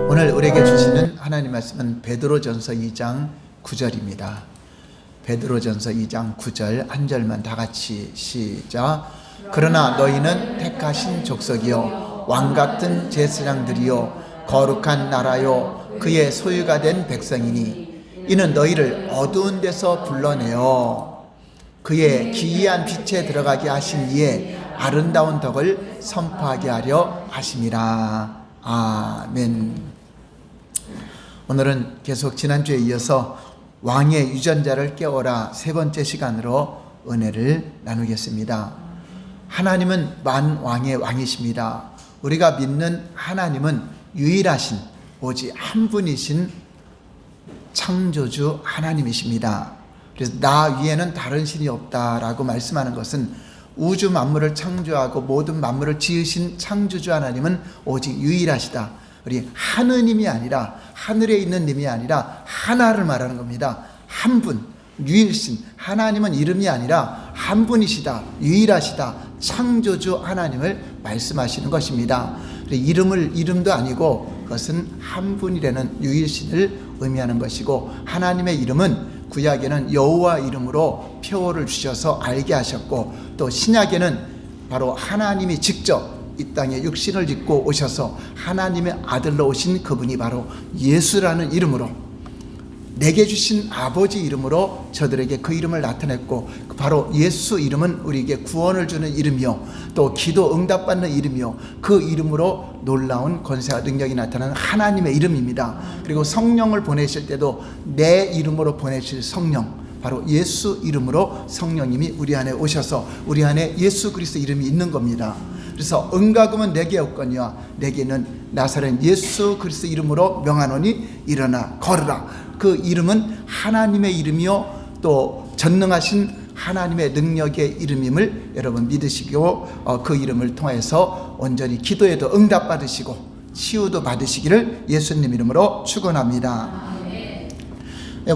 오늘 우리에게 주시는 하나님 말씀은 베드로전서 2장 9절입니다. 베드로전서 2장 9절 한 절만 다 같이 시작. 그러나 너희는 택하신 족속이요 왕같은 제사장들이요 거룩한 나라요 그의 소유가 된 백성이니 이는 너희를 어두운 데서 불러내어 그의 기이한 빛에 들어가게 하신 이의 아름다운 덕을 선포하게 하려 하심이라. 아멘. 오늘은 계속 지난주에 이어서 왕의 유전자를 깨워라 세 번째 시간으로 은혜를 나누겠습니다. 하나님은 만왕의 왕이십니다. 우리가 믿는 하나님은 유일하신 오직 한 분이신 창조주 하나님이십니다. 그래서 나 위에는 다른 신이 없다라고 말씀하는 것은 우주 만물을 창조하고 모든 만물을 지으신 창조주 하나님은 오직 유일하시다. 우리 하느님이 아니라 하늘에 있는 님이 아니라 하나를 말하는 겁니다. 한 분, 유일신. 하나님은 이름이 아니라 한 분이시다. 유일하시다. 창조주 하나님을 말씀하시는 것입니다. 이름도 아니고 그것은 한 분이라는 유일신을 의미하는 것이고, 하나님의 이름은 구약에는 여호와 이름으로 표어를 주셔서 알게 하셨고, 또 신약에는 바로 하나님이 직접 이 땅에 육신을 입고 오셔서 하나님의 아들로 오신 그분이 바로 예수라는 이름으로, 내게 주신 아버지 이름으로 저들에게 그 이름을 나타냈고, 바로 예수 이름은 우리에게 구원을 주는 이름이요 또 기도 응답받는 이름이요 그 이름으로 놀라운 권세와 능력이 나타나는 하나님의 이름입니다. 그리고 성령을 보내실 때도 내 이름으로 보내실 성령, 바로 예수 이름으로 성령님이 우리 안에 오셔서 우리 안에 예수 그리스도 이름이 있는 겁니다. 그래서 은과금은 내게 없거니와 내게는 나사렛 예수 그리스도 이름으로 명하노니 일어나 걸으라. 그 이름은 하나님의 이름이요 또 전능하신 하나님의 능력의 이름임을 여러분 믿으시고 그 이름을 통해서 온전히 기도에도 응답받으시고 치유도 받으시기를 예수님 이름으로 축원합니다.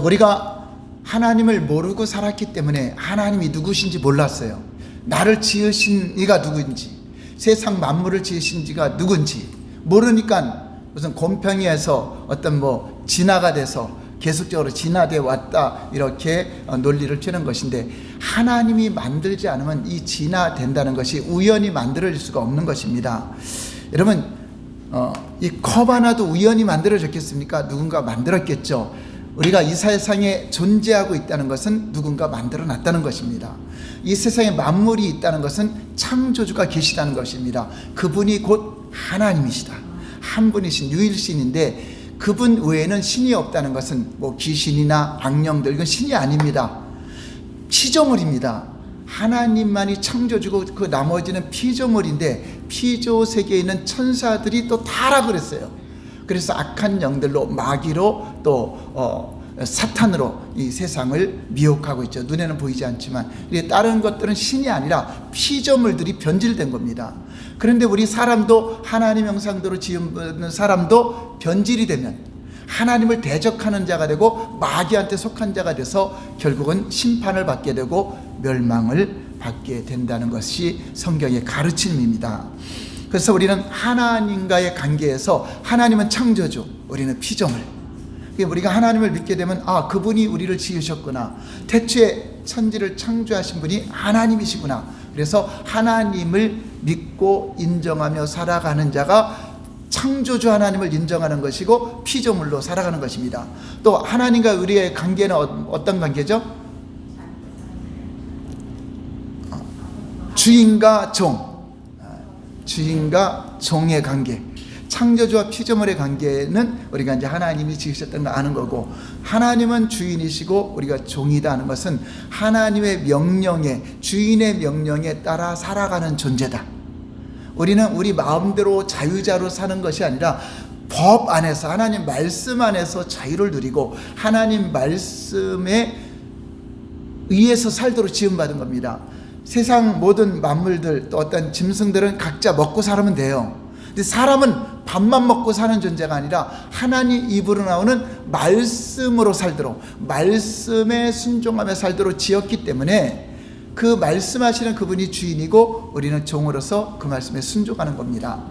우리가 하나님을 모르고 살았기 때문에 하나님이 누구신지 몰랐어요. 나를 지으신 이가 누구인지, 세상 만물을 지으신 지가 누군지 모르니까 무슨 곰팡이에서 어떤 진화가 돼서 계속적으로 진화되어 왔다 이렇게 논리를 펴는 것인데, 하나님이 만들지 않으면 이 진화된다는 것이 우연히 만들어질 수가 없는 것입니다. 여러분 이 컵 하나도 우연히 만들어졌겠습니까? 누군가 만들었겠죠. 우리가 이 세상에 존재하고 있다는 것은 누군가 만들어 놨다는 것입니다. 이 세상에 만물이 있다는 것은 창조주가 계시다는 것입니다. 그분이 곧 하나님이시다. 한 분이신 유일신인데 그분 외에는 신이 없다는 것은 귀신이나 악령들, 이건 신이 아닙니다. 피조물입니다. 하나님만이 창조주고 그 나머지는 피조물인데, 피조 세계에 있는 천사들이 또 타락을 그랬어요. 그래서 악한 영들로, 마귀로 또 사탄으로 이 세상을 미혹하고 있죠. 눈에는 보이지 않지만 다른 것들은 신이 아니라 피조물들이 변질된 겁니다. 그런데 우리 사람도 하나님 형상대로 지은 사람도 변질이 되면 하나님을 대적하는 자가 되고 마귀한테 속한 자가 돼서 결국은 심판을 받게 되고 멸망을 받게 된다는 것이 성경의 가르침입니다. 그래서 우리는 하나님과의 관계에서 하나님은 창조주, 우리는 피조물. 우리가 하나님을 믿게 되면 그분이 우리를 지으셨구나, 태초에 천지를 창조하신 분이 하나님이시구나. 그래서 하나님을 믿고 인정하며 살아가는 자가 창조주 하나님을 인정하는 것이고 피조물로 살아가는 것입니다. 또 하나님과 우리의 관계는 어떤 관계죠? 주인과 종, 주인과 종의 관계. 창조주와 피조물의 관계는 우리가 이제 하나님이 지으셨다는 거 아는 거고, 하나님은 주인이시고 우리가 종이다 하는 것은 하나님의 명령에, 주인의 명령에 따라 살아가는 존재다. 우리는 우리 마음대로 자유자로 사는 것이 아니라 법 안에서, 하나님 말씀 안에서 자유를 누리고 하나님 말씀에 의해서 살도록 지음받은 겁니다. 세상 모든 만물들, 또 어떤 짐승들은 각자 먹고 살면 돼요. 근데 사람은 밥만 먹고 사는 존재가 아니라 하나님 입으로 나오는 말씀으로 살도록, 말씀에 순종하며 살도록 지었기 때문에 그 말씀하시는 그분이 주인이고 우리는 종으로서 그 말씀에 순종하는 겁니다.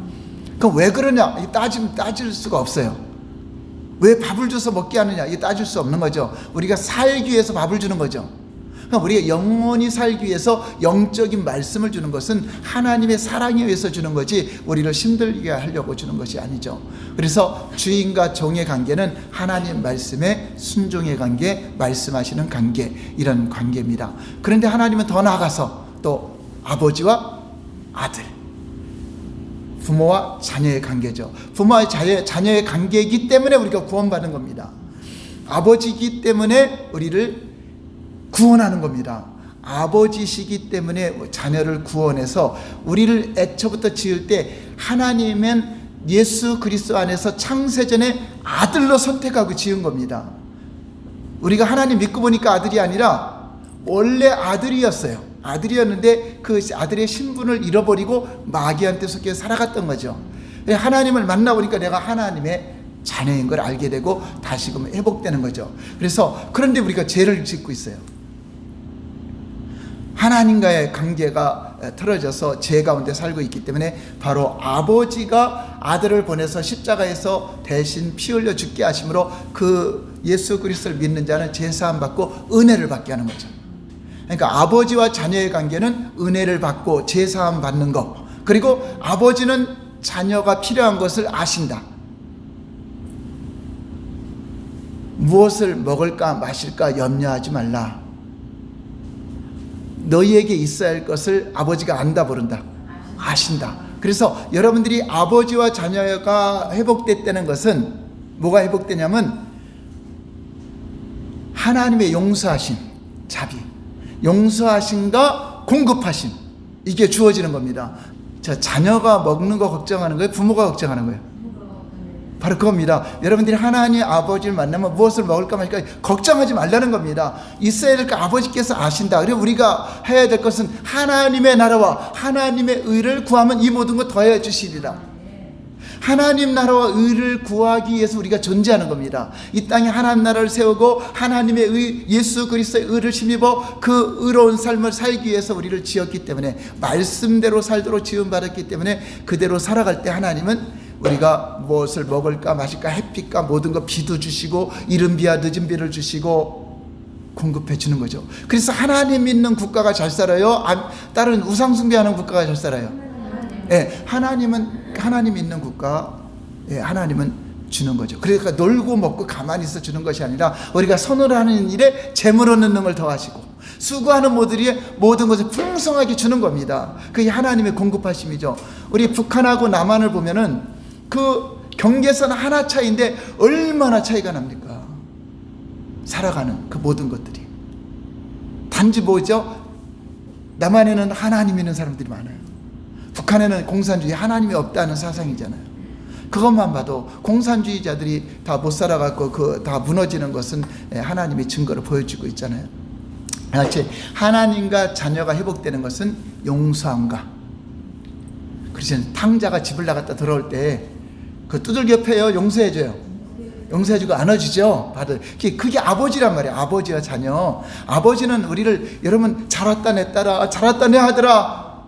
그럼 왜 그러냐? 따질 수가 없어요. 왜 밥을 줘서 먹게 하느냐? 이게 따질 수 없는 거죠. 우리가 살기 위해서 밥을 주는 거죠. 그러니까 우리가 영원히 살기 위해서 영적인 말씀을 주는 것은 하나님의 사랑에 의해서 주는 거지 우리를 힘들게 하려고 주는 것이 아니죠. 그래서 주인과 종의 관계는 하나님 말씀에 순종의 관계, 말씀하시는 관계, 이런 관계입니다. 그런데 하나님은 더 나아가서 또 아버지와 아들, 부모와 자녀의 관계죠. 부모와 자녀의 관계이기 때문에 우리가 구원받는 겁니다. 아버지이기 때문에 우리를 구원하는 겁니다. 아버지시기 때문에 자녀를 구원해서 우리를 애초부터 지을 때 하나님은 예수 그리스도 안에서 창세전에 아들로 선택하고 지은 겁니다. 우리가 하나님 믿고 보니까 아들이 아니라 원래 아들이었어요. 아들이었는데 그 아들의 신분을 잃어버리고 마귀한테 속여 살아갔던 거죠. 하나님을 만나보니까 내가 하나님의 자녀인 걸 알게 되고 다시금 회복되는 거죠. 그래서 그런데 우리가 죄를 짓고 있어요. 하나님과의 관계가 틀어져서 죄 가운데 살고 있기 때문에 바로 아버지가 아들을 보내서 십자가에서 대신 피 흘려 죽게 하심으로 그 예수 그리스도를 믿는 자는 죄사함 받고 은혜를 받게 하는 거죠. 그러니까 아버지와 자녀의 관계는 은혜를 받고 죄사함 받는 것, 그리고 아버지는 자녀가 필요한 것을 아신다. 무엇을 먹을까 마실까 염려하지 말라. 너희에게 있어야 할 것을 아버지가 안다 모른다. 아신다. 그래서 여러분들이 아버지와 자녀가 회복됐다는 것은 뭐가 회복되냐면 하나님의 용서하심, 자비, 용서하심과 공급하심, 이게 주어지는 겁니다. 자, 자녀가 먹는 거 걱정하는 거예요? 부모가 걱정하는 거예요? 바로 그겁니다. 여러분들이 하나님 아버지를 만나면 무엇을 먹을까 말까 걱정하지 말라는 겁니다. 있어야 될 거 아버지께서 아신다. 그리고 우리가 해야 될 것은 하나님의 나라와 하나님의 의를 구하면 이 모든 것 더해 주시리라. 하나님 나라와 의를 구하기 위해서 우리가 존재하는 겁니다. 이 땅에 하나님 나라를 세우고 하나님의 의, 예수 그리스도의 의를 힘입어 그 의로운 삶을 살기 위해서 우리를 지었기 때문에, 말씀대로 살도록 지음받았기 때문에 그대로 살아갈 때 하나님은 우리가 무엇을 먹을까 마실까 햇빛과 모든 것 비도 주시고 이른 비와 늦은 비를 주시고 공급해 주는 거죠. 그래서 하나님 믿는 국가가 잘 살아요? 다른 우상 숭배하는 국가가 잘 살아요? 예, 하나님 있는 국가, 예, 하나님은 주는 거죠. 그러니까 놀고 먹고 가만히 있어 주는 것이 아니라 우리가 선을 하는 일에 재물 얻는 능을 더하시고 수고하는 모든 것을 풍성하게 주는 겁니다. 그게 하나님의 공급하심이죠. 우리 북한하고 남한을 보면은 그 경계선 하나 차이인데 얼마나 차이가 납니까? 살아가는 그 모든 것들이. 단지 뭐죠? 남한에는 하나님 있는 사람들이 많아요. 북한에는 공산주의, 하나님이 없다는 사상이잖아요. 그것만 봐도 공산주의자들이 다 못 살아가고 다 무너지는 것은 하나님의 증거를 보여주고 있잖아요. 같이 하나님과 자녀가 회복되는 것은 용서함과, 그래서 탕자가 집을 나갔다 들어올 때 그 두들겨 패요, 용서해줘요. 용서해주고 안아주죠. 그게 아버지란 말이에요. 아버지와 자녀. 아버지는 우리를, 여러분 잘 왔다 내 딸아, 잘 왔다 내 아들아,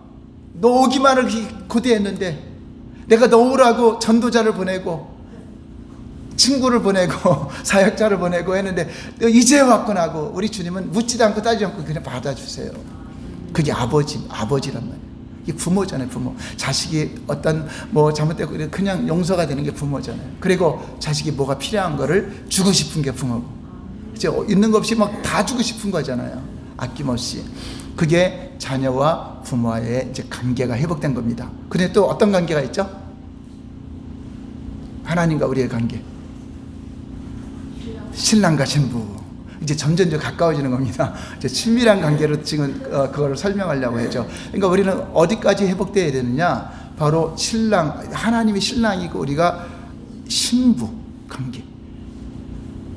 너 오기만을 고대했는데 내가 너 오라고 전도자를 보내고 친구를 보내고 사역자를 보내고 했는데 너 이제 왔구나 하고 우리 주님은 묻지도 않고 따지지 않고 그냥 받아주세요. 그게 아버지란 말이에요. 이게 부모잖아요. 부모. 자식이 어떤 잘못되고 그냥 용서가 되는 게 부모잖아요. 그리고 자식이 뭐가 필요한 거를 주고 싶은 게 부모고, 이제 있는 거 없이 막 다 주고 싶은 거잖아요. 아낌없이. 그게 자녀와 부모와의 이제 관계가 회복된 겁니다. 근데 또 어떤 관계가 있죠? 하나님과 우리의 관계. 신랑과 신부. 이제 점점 가까워지는 겁니다. 이제 친밀한 관계로 지금 그걸 설명하려고 하죠. 그러니까 우리는 어디까지 회복되어야 되느냐? 바로 신랑, 하나님이 신랑이고 우리가 신부 관계.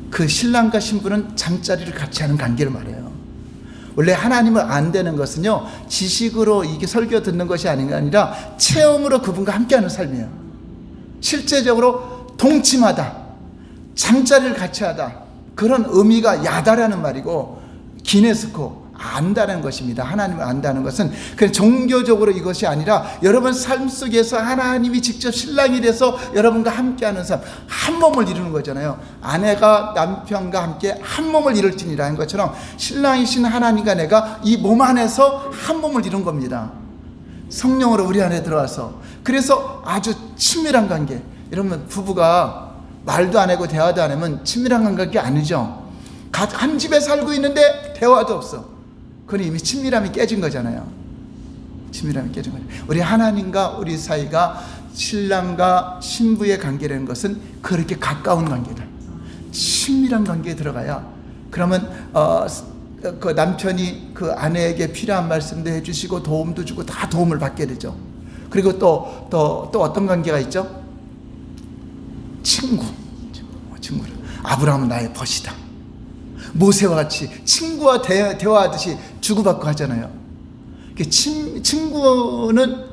그 신랑과 신부는 잠자리를 같이 하는 관계를 말해요. 원래 하나님을 안 되는 것은요, 지식으로 이게 설교 듣는 것이 아니라 체험으로 그분과 함께하는 삶이에요. 실제적으로 동침하다, 잠자리를 같이 하다, 그런 의미가 야다라는 말이고 기네스코, 안다는 것입니다. 하나님을 안다는 것은 그냥 종교적으로 이것이 아니라 여러분 삶 속에서 하나님이 직접 신랑이 돼서 여러분과 함께하는 삶, 한 몸을 이루는 거잖아요. 아내가 남편과 함께 한 몸을 이룰지니라는 것처럼 신랑이신 하나님과 내가 이 몸 안에서 한 몸을 이룬 겁니다. 성령으로 우리 안에 들어와서. 그래서 아주 친밀한 관계. 여러분 부부가 말도 안 하고 대화도 안 하면 친밀한 관계가 아니죠. 한 집에 살고 있는데 대화도 없어. 그건 이미 친밀함이 깨진 거잖아요. 친밀함이 깨진 거죠. 우리 하나님과 우리 사이가 신랑과 신부의 관계라는 것은 그렇게 가까운 관계다. 친밀한 관계에 들어가야, 그러면 그 남편이 그 아내에게 필요한 말씀도 해주시고 도움도 주고 다 도움을 받게 되죠. 그리고 또 어떤 관계가 있죠? 친구. 아브라함은 나의 벗이다. 모세와 같이 친구와 대화하듯이 주고받고 하잖아요. 친구는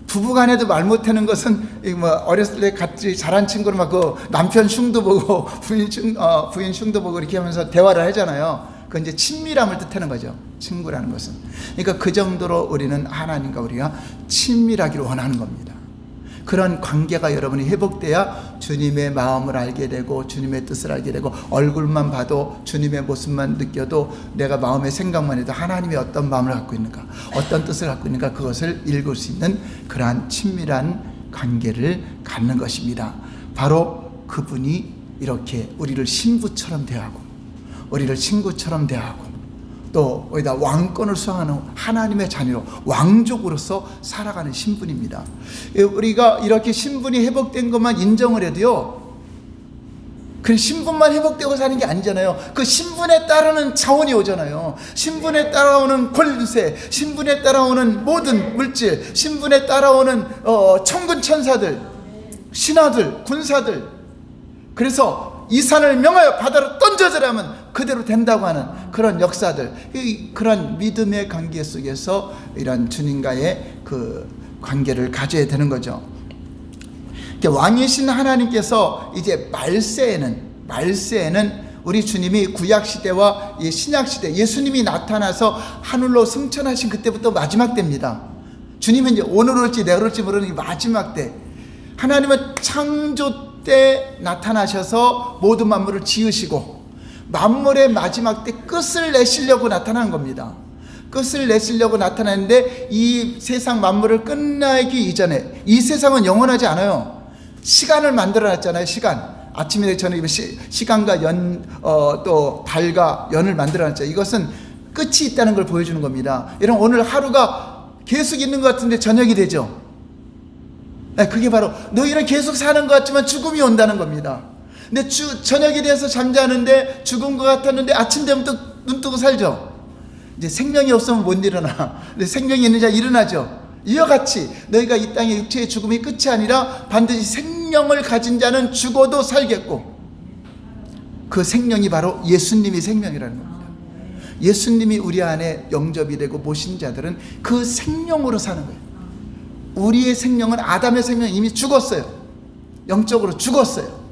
부부간에도 말 못하는 것은 뭐 어렸을 때 같이 자란 친구는 막 그 남편 흉도 보고 부인 흉도 보고 이렇게 하면서 대화를 하잖아요. 그건 이제 친밀함을 뜻하는 거죠. 친구라는 것은. 그러니까 그 정도로 우리는 하나님과 우리가 친밀하기를 원하는 겁니다. 그런 관계가 여러분이 회복돼야 주님의 마음을 알게 되고 주님의 뜻을 알게 되고, 얼굴만 봐도 주님의 모습만 느껴도 내가 마음의 생각만 해도 하나님이 어떤 마음을 갖고 있는가, 어떤 뜻을 갖고 있는가, 그것을 읽을 수 있는 그러한 친밀한 관계를 갖는 것입니다. 바로 그분이 이렇게 우리를 신부처럼 대하고 우리를 친구처럼 대하고 또 거기다 왕권을 수행하는 하나님의 자녀로 왕족으로서 살아가는 신분입니다. 우리가 이렇게 신분이 회복된 것만 인정을 해도요, 그 신분만 회복되고 사는 게 아니잖아요. 그 신분에 따르는 자원이 오잖아요. 신분에 따라오는 권세, 신분에 따라오는 모든 물질, 신분에 따라오는 천군 천사들, 신하들, 군사들. 그래서 이 산을 명하여 바다로 던져져라면 그대로 된다고 하는 그런 역사들, 그런 믿음의 관계 속에서 이런 주님과의 그 관계를 가져야 되는 거죠. 왕이신 하나님께서 이제 말세에는 우리 주님이 구약시대와 신약시대 예수님이 나타나서 하늘로 승천하신 그때부터 마지막 때입니다. 주님은 이제 오늘 올지 내일 올지 모르는 마지막 때, 하나님은 창조 때 나타나셔서 모든 만물을 지으시고 만물의 마지막 때 끝을 내시려고 나타난 겁니다. 끝을 내시려고 나타났는데 이 세상 만물을 끝나기 이전에, 이 세상은 영원하지 않아요. 시간을 만들어놨잖아요. 시간. 아침에 저녁에 시간과 또 달과 연을 만들어놨죠. 이것은 끝이 있다는 걸 보여주는 겁니다. 여러분, 오늘 하루가 계속 있는 것 같은데 저녁이 되죠. 그게 바로 너희는 계속 사는 것 같지만 죽음이 온다는 겁니다. 근데 저녁이 돼서 잠자는데 죽은 것 같았는데 아침 되면 또 눈 뜨고 살죠. 이제 생명이 없으면 못 일어나. 근데 생명이 있는 자 일어나죠. 이와 같이 너희가 이 땅의 육체의 죽음이 끝이 아니라 반드시 생명을 가진 자는 죽어도 살겠고, 그 생명이 바로 예수님이 생명이라는 겁니다. 예수님이 우리 안에 영접이 되고 모신 자들은 그 생명으로 사는 거예요. 우리의 생명은 아담의 생명이 이미 죽었어요. 영적으로 죽었어요.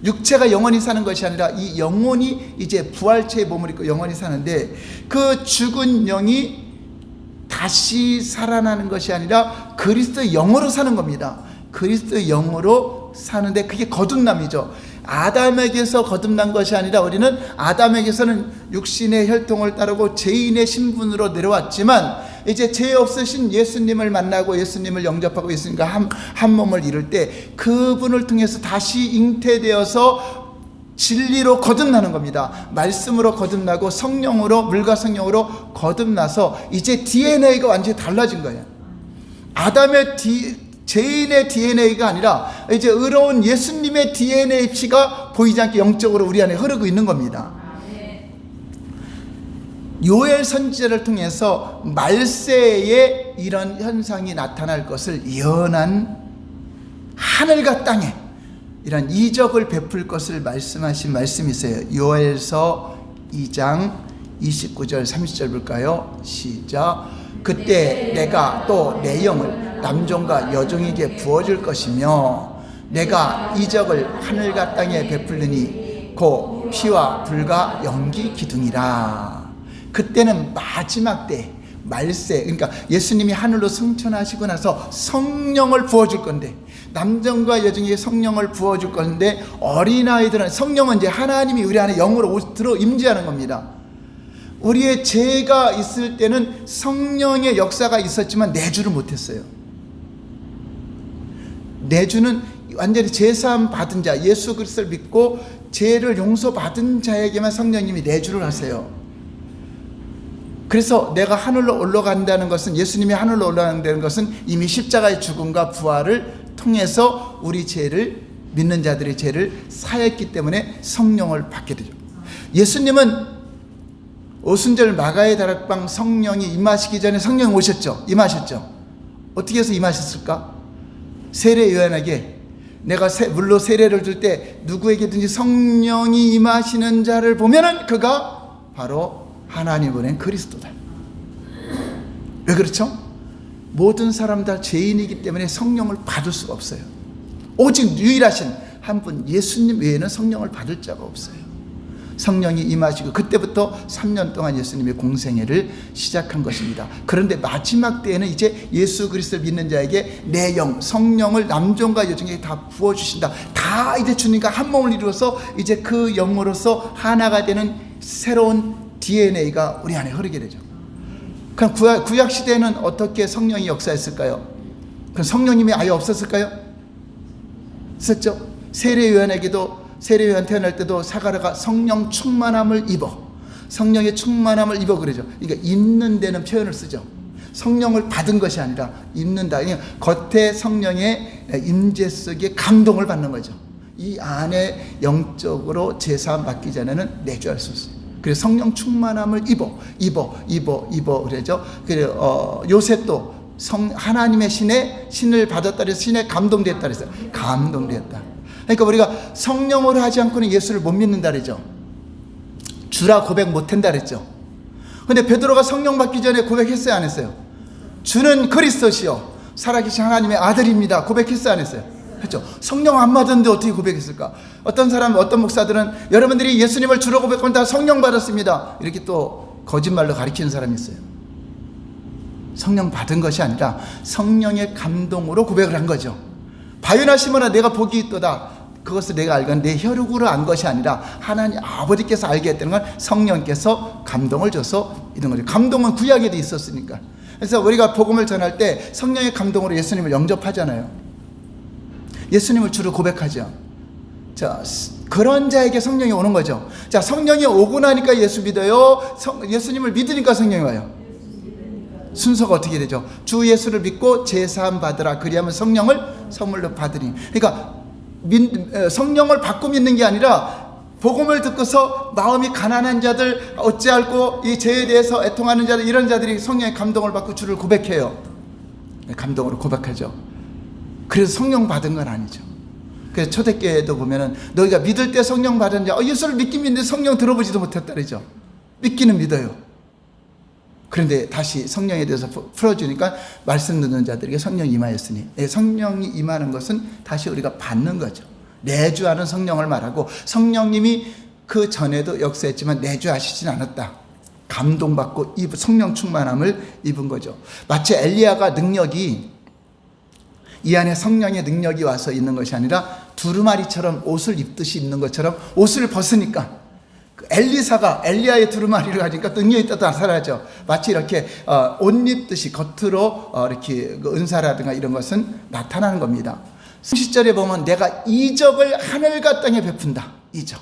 육체가 영원히 사는 것이 아니라 이 영혼이 이제 부활체의 몸을 입고 영원히 사는데, 그 죽은 영이 다시 살아나는 것이 아니라 그리스도의 영으로 사는 겁니다. 그리스도의 영으로 사는데 그게 거듭남이죠. 아담에게서 거듭난 것이 아니라 우리는 아담에게서는 육신의 혈통을 따르고 죄인의 신분으로 내려왔지만 이제 죄 없으신 예수님을 만나고 예수님을 영접하고 예수님과 한 몸을 이룰 때 그분을 통해서 다시 잉태되어서 진리로 거듭나는 겁니다. 말씀으로 거듭나고 성령으로, 물과 성령으로 거듭나서 이제 DNA가 완전히 달라진 거예요. 아담의 죄인의 DNA가 아니라 이제 의로운 예수님의 DNA 피가 보이지 않게 영적으로 우리 안에 흐르고 있는 겁니다. 요엘 선지자를 통해서 말세에 이런 현상이 나타날 것을 예언한 하늘과 땅에 이런 이적을 베풀 것을 말씀하신 말씀이 있어요. 요엘서 2장 29절 30절 볼까요? 시작. 그때 내가 또 내 영을 남종과 여종에게 부어줄 것이며 내가 이적을 하늘과 땅에 베풀리니 곧 피와 불과 연기 기둥이라. 그때는 마지막 때 말세, 그러니까 예수님이 하늘로 승천하시고 나서 성령을 부어줄 건데, 남정과 여정에게 성령을 부어줄 건데, 어린아이들은, 성령은 이제 하나님이 우리 안에 영으로 들어 임재하는 겁니다. 우리의 죄가 있을 때는 성령의 역사가 있었지만 내주를 못했어요. 내주는 완전히 제사함 받은 자, 예수 그리스도를 믿고 죄를 용서받은 자에게만 성령님이 내주를 하세요. 그래서 내가 하늘로 올라간다는 것은, 예수님이 하늘로 올라간다는 것은 이미 십자가의 죽음과 부활을 통해서 우리 죄를, 믿는 자들의 죄를 사했기 때문에 성령을 받게 되죠. 예수님은 오순절 마가의 다락방 성령이 임하시기 전에 성령이 오셨죠. 임하셨죠. 어떻게 해서 임하셨을까? 세례 요한에게 내가 물로 세례를 줄 때 누구에게든지 성령이 임하시는 자를 보면은 그가 바로 하나님 보낸 그리스도다. 왜 그렇죠? 모든 사람 다 죄인이기 때문에 성령을 받을 수가 없어요. 오직 유일하신 한 분 예수님 외에는 성령을 받을 자가 없어요. 성령이 임하시고 그때부터 3년 동안 예수님의 공생애를 시작한 것입니다. 그런데 마지막 때에는 이제 예수 그리스도를 믿는 자에게 내 영, 성령을 남종과 여종에게 다 부어주신다. 다 이제 주님과 한 몸을 이루어서 이제 그 영으로서 하나가 되는 새로운 DNA가 우리 안에 흐르게 되죠. 그럼 구약 시대에는 어떻게 성령이 역사했을까요? 그럼 성령님이 아예 없었을까요? 있었죠. 세례 요한에게도, 세례 요한 태어날 때도 사가랴가 성령 충만함을 입어, 성령의 충만함을 입어 그러죠. 그러니까 입는 데는 표현을 쓰죠. 성령을 받은 것이 아니라 입는다. 그러니까 겉에 성령의 임재 속에 감동을 받는 거죠. 이 안에 영적으로 제사함 받기 전에는 내주할 수 있어요. 그래서 성령 충만함을 입어 그러죠. 그래서 요셉도 하나님의 신을 받았다 그래서 신에 감동됐다 그랬어요. 감동됐다. 그러니까 우리가 성령으로 하지 않고는 예수를 못 믿는다 그랬죠. 주라 고백 못 한다 그랬죠. 근데 베드로가 성령 받기 전에 고백했어요, 안 했어요? 주는 그리스도시요 살아계신 하나님의 아들입니다. 고백했어요, 안 했어요? 했죠. 성령 안 받았는데 어떻게 고백했을까? 어떤 사람, 어떤 목사들은 여러분들이 예수님을 주로 고백하면 다 성령 받았습니다, 이렇게 또 거짓말로 가르치는 사람이 있어요. 성령 받은 것이 아니라 성령의 감동으로 고백을 한 거죠. 바요나 시몬아 내가 복이 있도다, 그것을 내가 알건 내 혈육으로 안 것이 아니라 하나님 아버지께서 알게 했다는 건 성령께서 감동을 줘서 있는 거죠. 감동은 구약에도 있었으니까. 그래서 우리가 복음을 전할 때 성령의 감동으로 예수님을 영접하잖아요. 예수님을 주로 고백하죠. 자, 그런 자에게 성령이 오는 거죠. 자, 성령이 오고 나니까 예수 믿어요? 예수님을 믿으니까 성령이 와요? 순서가 어떻게 되죠? 주 예수를 믿고 제사함 받으라, 그리하면 성령을 선물로 받으니. 그러니까 성령을 받고 믿는 게 아니라 복음을 듣고서 마음이 가난한 자들, 어찌할꼬 이 죄에 대해서 애통하는 자들, 이런 자들이 성령의 감동을 받고 주를 고백해요. 감동으로 고백하죠. 그래서 성령 받은 건 아니죠. 그래서 초대교회도 보면은 너희가 믿을 때 성령 받은 자, 예수를 믿긴 믿는데 성령 들어보지도 못했다 그러죠. 믿기는 믿어요. 그런데 다시 성령에 대해서 풀어주니까 말씀 듣는 자들에게 성령이 임하였으니, 성령이 임하는 것은 다시 우리가 받는 거죠. 내주하는 성령을 말하고, 성령님이 그 전에도 역사했지만 내주하시진 않았다. 감동받고 성령 충만함을 입은 거죠. 마치 엘리야가 능력이, 이 안에 성령의 능력이 와서 있는 것이 아니라 두루마리처럼 옷을 입듯이 입는 것처럼 옷을 벗으니까 엘리사가 엘리야의 두루마리를 가지니까 능력이 또 나타나죠. 마치 이렇게 옷 입듯이 겉으로 이렇게 은사라든가 이런 것은 나타나는 겁니다. 10절에 보면 내가 이적을 하늘과 땅에 베푼다. 이적.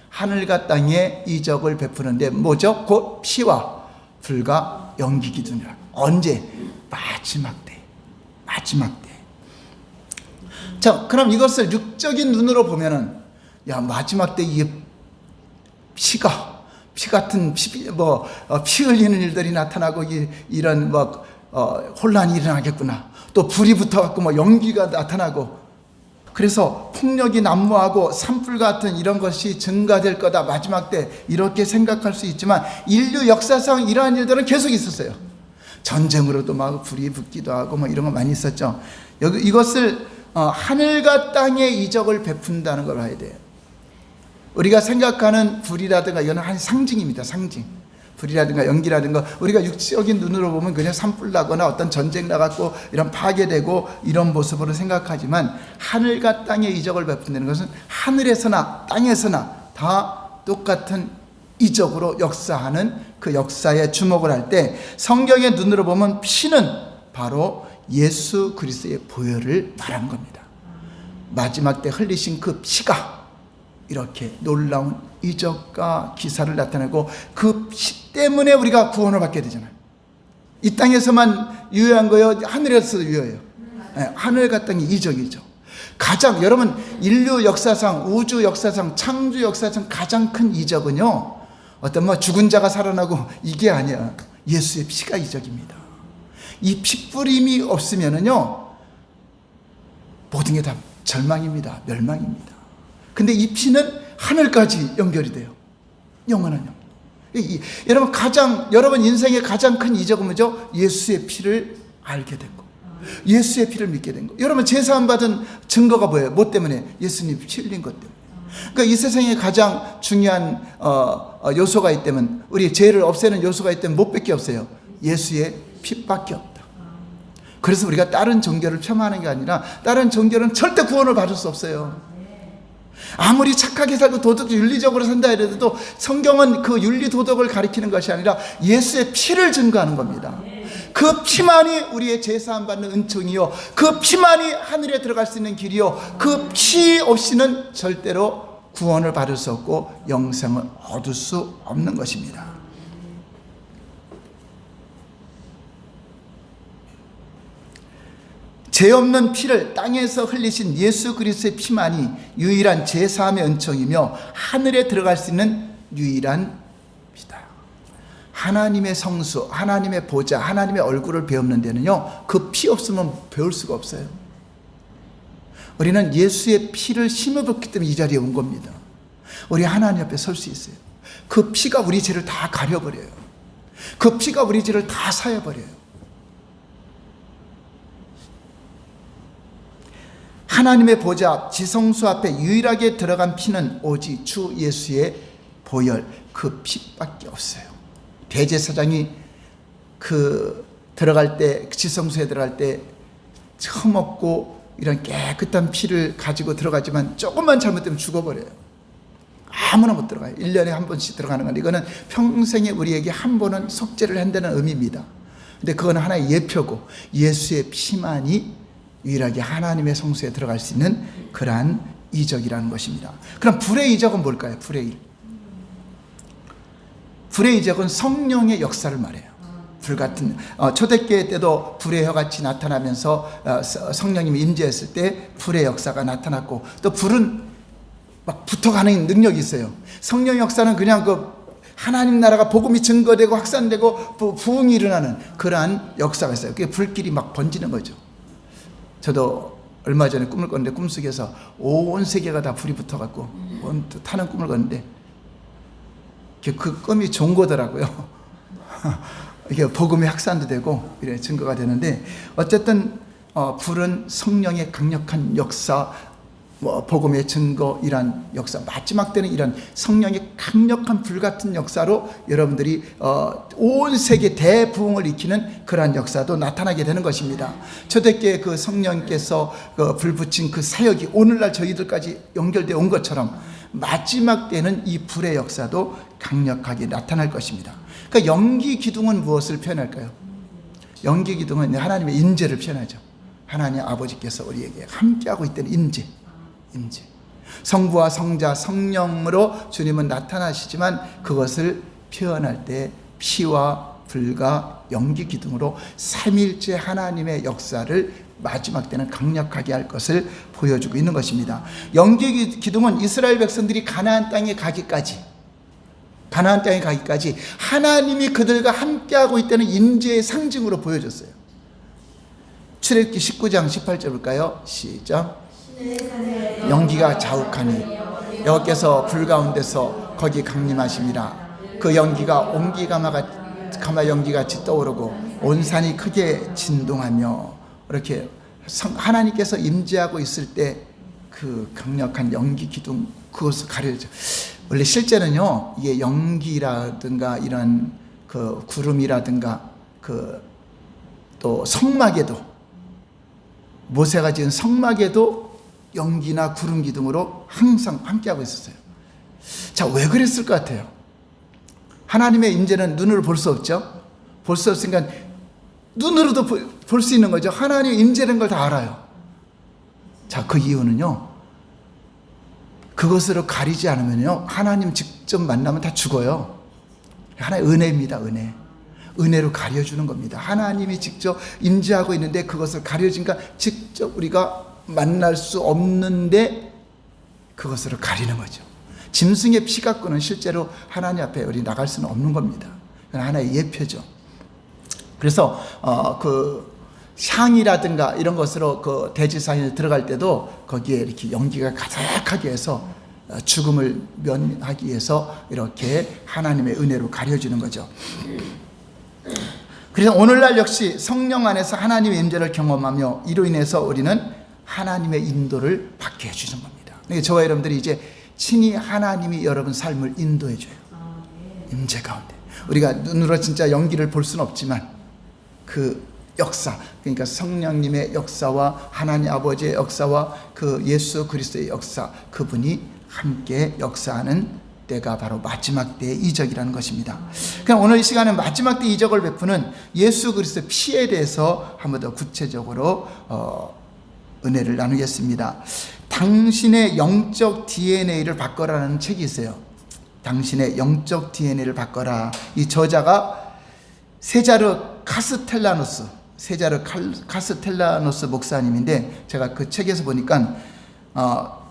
하늘과 땅에 이적을 베푸는데 뭐죠? 곧 피와 불과 연기 기준이라. 언제? 마지막 때. 자, 그럼 이것을 육적인 눈으로 보면은, 야, 마지막 때 이 피 같은 피 흘리는 일들이 나타나고 이런 혼란이 일어나겠구나. 또 불이 붙어갖고 연기가 나타나고, 그래서 폭력이 난무하고 산불 같은 이런 것이 증가될 거다 마지막 때, 이렇게 생각할 수 있지만 인류 역사상 이러한 일들은 계속 있었어요. 전쟁으로도 불이 붙기도 하고 이런 거 많이 있었죠. 이것을 하늘과 땅의 이적을 베푼다는 걸 봐야 돼요. 우리가 생각하는 불이라든가 이거는 한 상징입니다. 상징. 불이라든가 연기라든가 우리가 육적인 눈으로 보면 그냥 산불 나거나 어떤 전쟁 나갖고 이런 파괴되고 이런 모습으로 생각하지만 하늘과 땅의 이적을 베푼다는 것은 하늘에서나 땅에서나 다 똑같은 이적으로 역사하는 그 역사에 주목을 할 때 성경의 눈으로 보면 피는 바로 예수 그리스도의 보혈을 말한 겁니다. 마지막 때 흘리신 그 피가 이렇게 놀라운 이적과 기사를 나타내고 그 피 때문에 우리가 구원을 받게 되잖아요. 이 땅에서만 유효한 거예요? 하늘에서도 유효해요. 네, 하늘과 땅이 이적이죠. 가장 여러분 인류 역사상 우주 역사상 창조 역사상 가장 큰 이적은요 어떤 뭐 죽은 자가 살아나고 이게 아니야. 예수의 피가 이적입니다. 이 피뿌림이 없으면은요 모든 게 다 절망입니다. 멸망입니다. 근데 이 피는 하늘까지 연결이 돼요. 영원한 영. 여러분 여러분 인생의 가장 큰 이적은 뭐죠? 예수의 피를 알게 된 거. 예수의 피를 믿게 된 거. 여러분 제사함 받은 증거가 뭐예요? 뭐 때문에? 예수님 피 흘린 것 때문에. 그러니까 이 세상에 가장 중요한 요소가 있다면 우리 죄를 없애는 요소가 있다면 못 밖에 없어요. 예수의 피밖에 없다. 그래서 우리가 다른 종교를 폄하하는 게 아니라 다른 종교는 절대 구원을 받을 수 없어요. 아무리 착하게 살고 도덕 윤리적으로 산다 해도 성경은 그 윤리 도덕을 가리키는 것이 아니라 예수의 피를 증거하는 겁니다. 그 피만이 우리의 제사함 받는 은총이요 그 피만이 하늘에 들어갈 수 있는 길이요 그 피 없이는 절대로 구원을 받을 수 없고 영생을 얻을 수 없는 것입니다. 죄 없는 피를 땅에서 흘리신 예수 그리스도의 피만이 유일한 제사함의 은총이며 하늘에 들어갈 수 있는 유일한 피다. 하나님의 성수, 하나님의 보좌, 하나님의 얼굴을 배우는 데는요 그 피 없으면 배울 수가 없어요. 우리는 예수의 피를 힘입었기 때문에 이 자리에 온 겁니다. 우리 하나님 앞에 설 수 있어요. 그 피가 우리 죄를 다 가려버려요. 그 피가 우리 죄를 다 사여버려요. 하나님의 보좌 지성소 앞에 유일하게 들어간 피는 오직 주 예수의 보혈 그 피밖에 없어요. 대제사장이 들어갈 때 지성소에 들어갈 때 처음 없고 이런 깨끗한 피를 가지고 들어가지만 조금만 잘못되면 죽어버려요. 아무나 못 들어가요. 1년에 한 번씩 들어가는 건데 이거는 평생에 우리에게 한 번은 속죄를 한다는 의미입니다. 근데 그건 하나의 예표고 예수의 피만이 유일하게 하나님의 성소에 들어갈 수 있는 그러한 이적이라는 것입니다. 그럼 불의 이적은 뭘까요? 불의 이적은 성령의 역사를 말해요. 불같은 초대교회 때도 불의 혀같이 나타나면서 성령님이 임재했을 때 불의 역사가 나타났고 또 불은 막 붙어가는 능력이 있어요. 성령 역사는 그냥 그 하나님 나라가 복음이 증거되고 확산되고 부흥이 일어나는 그러한 역사가 있어요. 그게 불길이 막 번지는 거죠. 저도 얼마 전에 꿈을 꿨는데 꿈속에서 온 세계가 다 불이 붙어갖고 타는 꿈을 꿨는데 그 꿈이 좋은 거더라고요. 이게 복음이 확산도 되고 이래 증거가 되는데 어쨌든 불은 성령의 강력한 역사, 복음의 증거 이란 역사 마지막 때는 이런 성령의 강력한 불같은 역사로 여러분들이 온 세계 대부흥을 일으키는 그러한 역사도 나타나게 되는 것입니다. 초대교회 그 성령께서 불 붙인 그 사역이 오늘날 저희들까지 연결되어 온 것처럼 마지막 때는 이 불의 역사도 강력하게 나타날 것입니다. 그러니까 연기 기둥은 무엇을 표현할까요? 연기 기둥은 하나님의 임재를 표현하죠. 하나님 아버지께서 우리에게 함께하고 있다는 임재. 성부와 성자 성령으로 주님은 나타나시지만 그것을 표현할 때 피와 불과 연기 기둥으로 삼일째 하나님의 역사를 마지막 때는 강력하게 할 것을 보여주고 있는 것입니다. 연기 기둥은 이스라엘 백성들이 가나안 땅에 가기까지 하나님이 그들과 함께하고 있다는 임재의 상징으로 보여줬어요. 출애굽기 19장 18절 볼까요? 시작. 연기가 자욱하니 여호와께서 불 가운데서 거기 강림하심이라. 그 연기가 옹기가마 연기같이 떠오르고 온 산이 크게 진동하며 이렇게 하나님께서 임재하고 있을 때 그 강력한 연기 기둥 그것을 가려져. 원래 실제는요, 이게 연기라든가 이런 그 구름이라든가 그 또 성막에도, 모세가 지은 성막에도 연기나 구름 기둥으로 항상 함께하고 있었어요. 자, 왜 그랬을 것 같아요? 하나님의 임재는 눈으로 볼 수 없죠. 볼 수 없으니까 눈으로도 볼 수 있는 거죠. 하나님의 임재라는 걸 다 알아요. 자, 그 이유는요, 그것으로 가리지 않으면요, 하나님 직접 만나면 다 죽어요. 하나의 은혜입니다. 은혜로 가려주는 겁니다. 하나님이 직접 임재하고 있는데 그것을 가려진가, 직접 우리가 만날 수 없는데 그것으로 가리는 거죠. 짐승의 피 갖고는 실제로 하나님 앞에 우리 나갈 수는 없는 겁니다. 그건 하나의 예표죠. 그래서 그 향이라든가 이런 것으로 그 대지상에 들어갈 때도 거기에 이렇게 연기가 가득하게 해서 죽음을 면하기 위해서 이렇게 하나님의 은혜로 가려주는 거죠. 그래서 오늘날 역시 성령 안에서 하나님의 임재를 경험하며 이로 인해서 우리는 하나님의 인도를 받게 해주는 겁니다. 그러니까 저와 여러분들이 이제 친히 하나님이 여러분 삶을 인도해 줘요. 임재 가운데 우리가 눈으로 진짜 연기를 볼 수는 없지만 그 역사, 그러니까 성령님의 역사와 하나님 아버지의 역사와 그 예수 그리스도의 역사, 그분이 함께 역사하는 때가 바로 마지막 때의 이적이라는 것입니다. 그럼 오늘 이 시간은 마지막 때 이적을 베푸는 예수 그리스도의 피에 대해서 한 번 더 구체적으로 은혜를 나누겠습니다. 당신의 영적 DNA를 바꿔라는 책이 있어요. 당신의 영적 DNA를 바꿔라. 이 저자가 세자르 카스텔라노스 목사님인데, 제가 그 책에서 보니까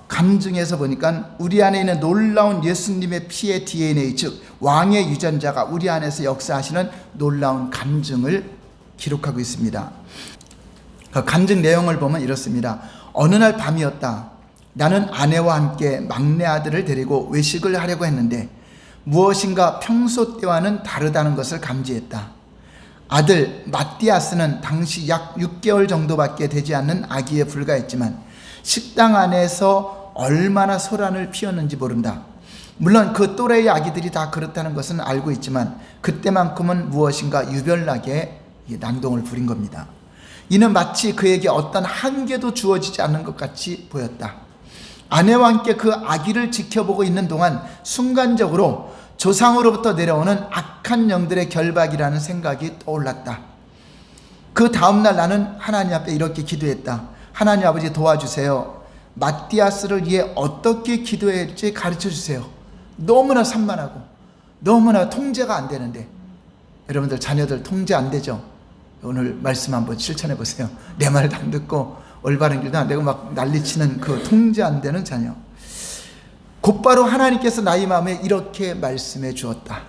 감증해서 보니까 우리 안에 있는 놀라운 예수님의 피의 DNA, 즉 왕의 유전자가 우리 안에서 역사하시는 놀라운 감증을 기록하고 있습니다. 그 감증 내용을 보면 이렇습니다. 어느 날 밤이었다. 나는 아내와 함께 막내 아들을 데리고 외식을 하려고 했는데 무엇인가 평소 때와는 다르다는 것을 감지했다. 아들 마띠아스는 당시 약 6개월 정도밖에 되지 않는 아기에 불과했지만 식당 안에서 얼마나 소란을 피웠는지 모른다. 물론 그 또래의 아기들이 다 그렇다는 것은 알고 있지만 그때만큼은 무엇인가 유별나게 난동을 부린 겁니다. 이는 마치 그에게 어떤 한계도 주어지지 않는 것 같이 보였다. 아내와 함께 그 아기를 지켜보고 있는 동안 순간적으로 조상으로부터 내려오는 악한 영들의 결박이라는 생각이 떠올랐다. 그 다음날 나는 하나님 앞에 이렇게 기도했다. 하나님 아버지 도와주세요. 마띠아스를 위해 어떻게 기도해야 할지 가르쳐 주세요. 너무나 산만하고 너무나 통제가 안 되는데, 여러분들 자녀들 통제 안 되죠? 오늘 말씀 한번 실천해 보세요. 내 말도 안 듣고 올바른 길도 안 되고 막 난리치는 그 통제 안 되는 자녀. 곧바로 하나님께서 나의 마음에 이렇게 말씀해 주었다.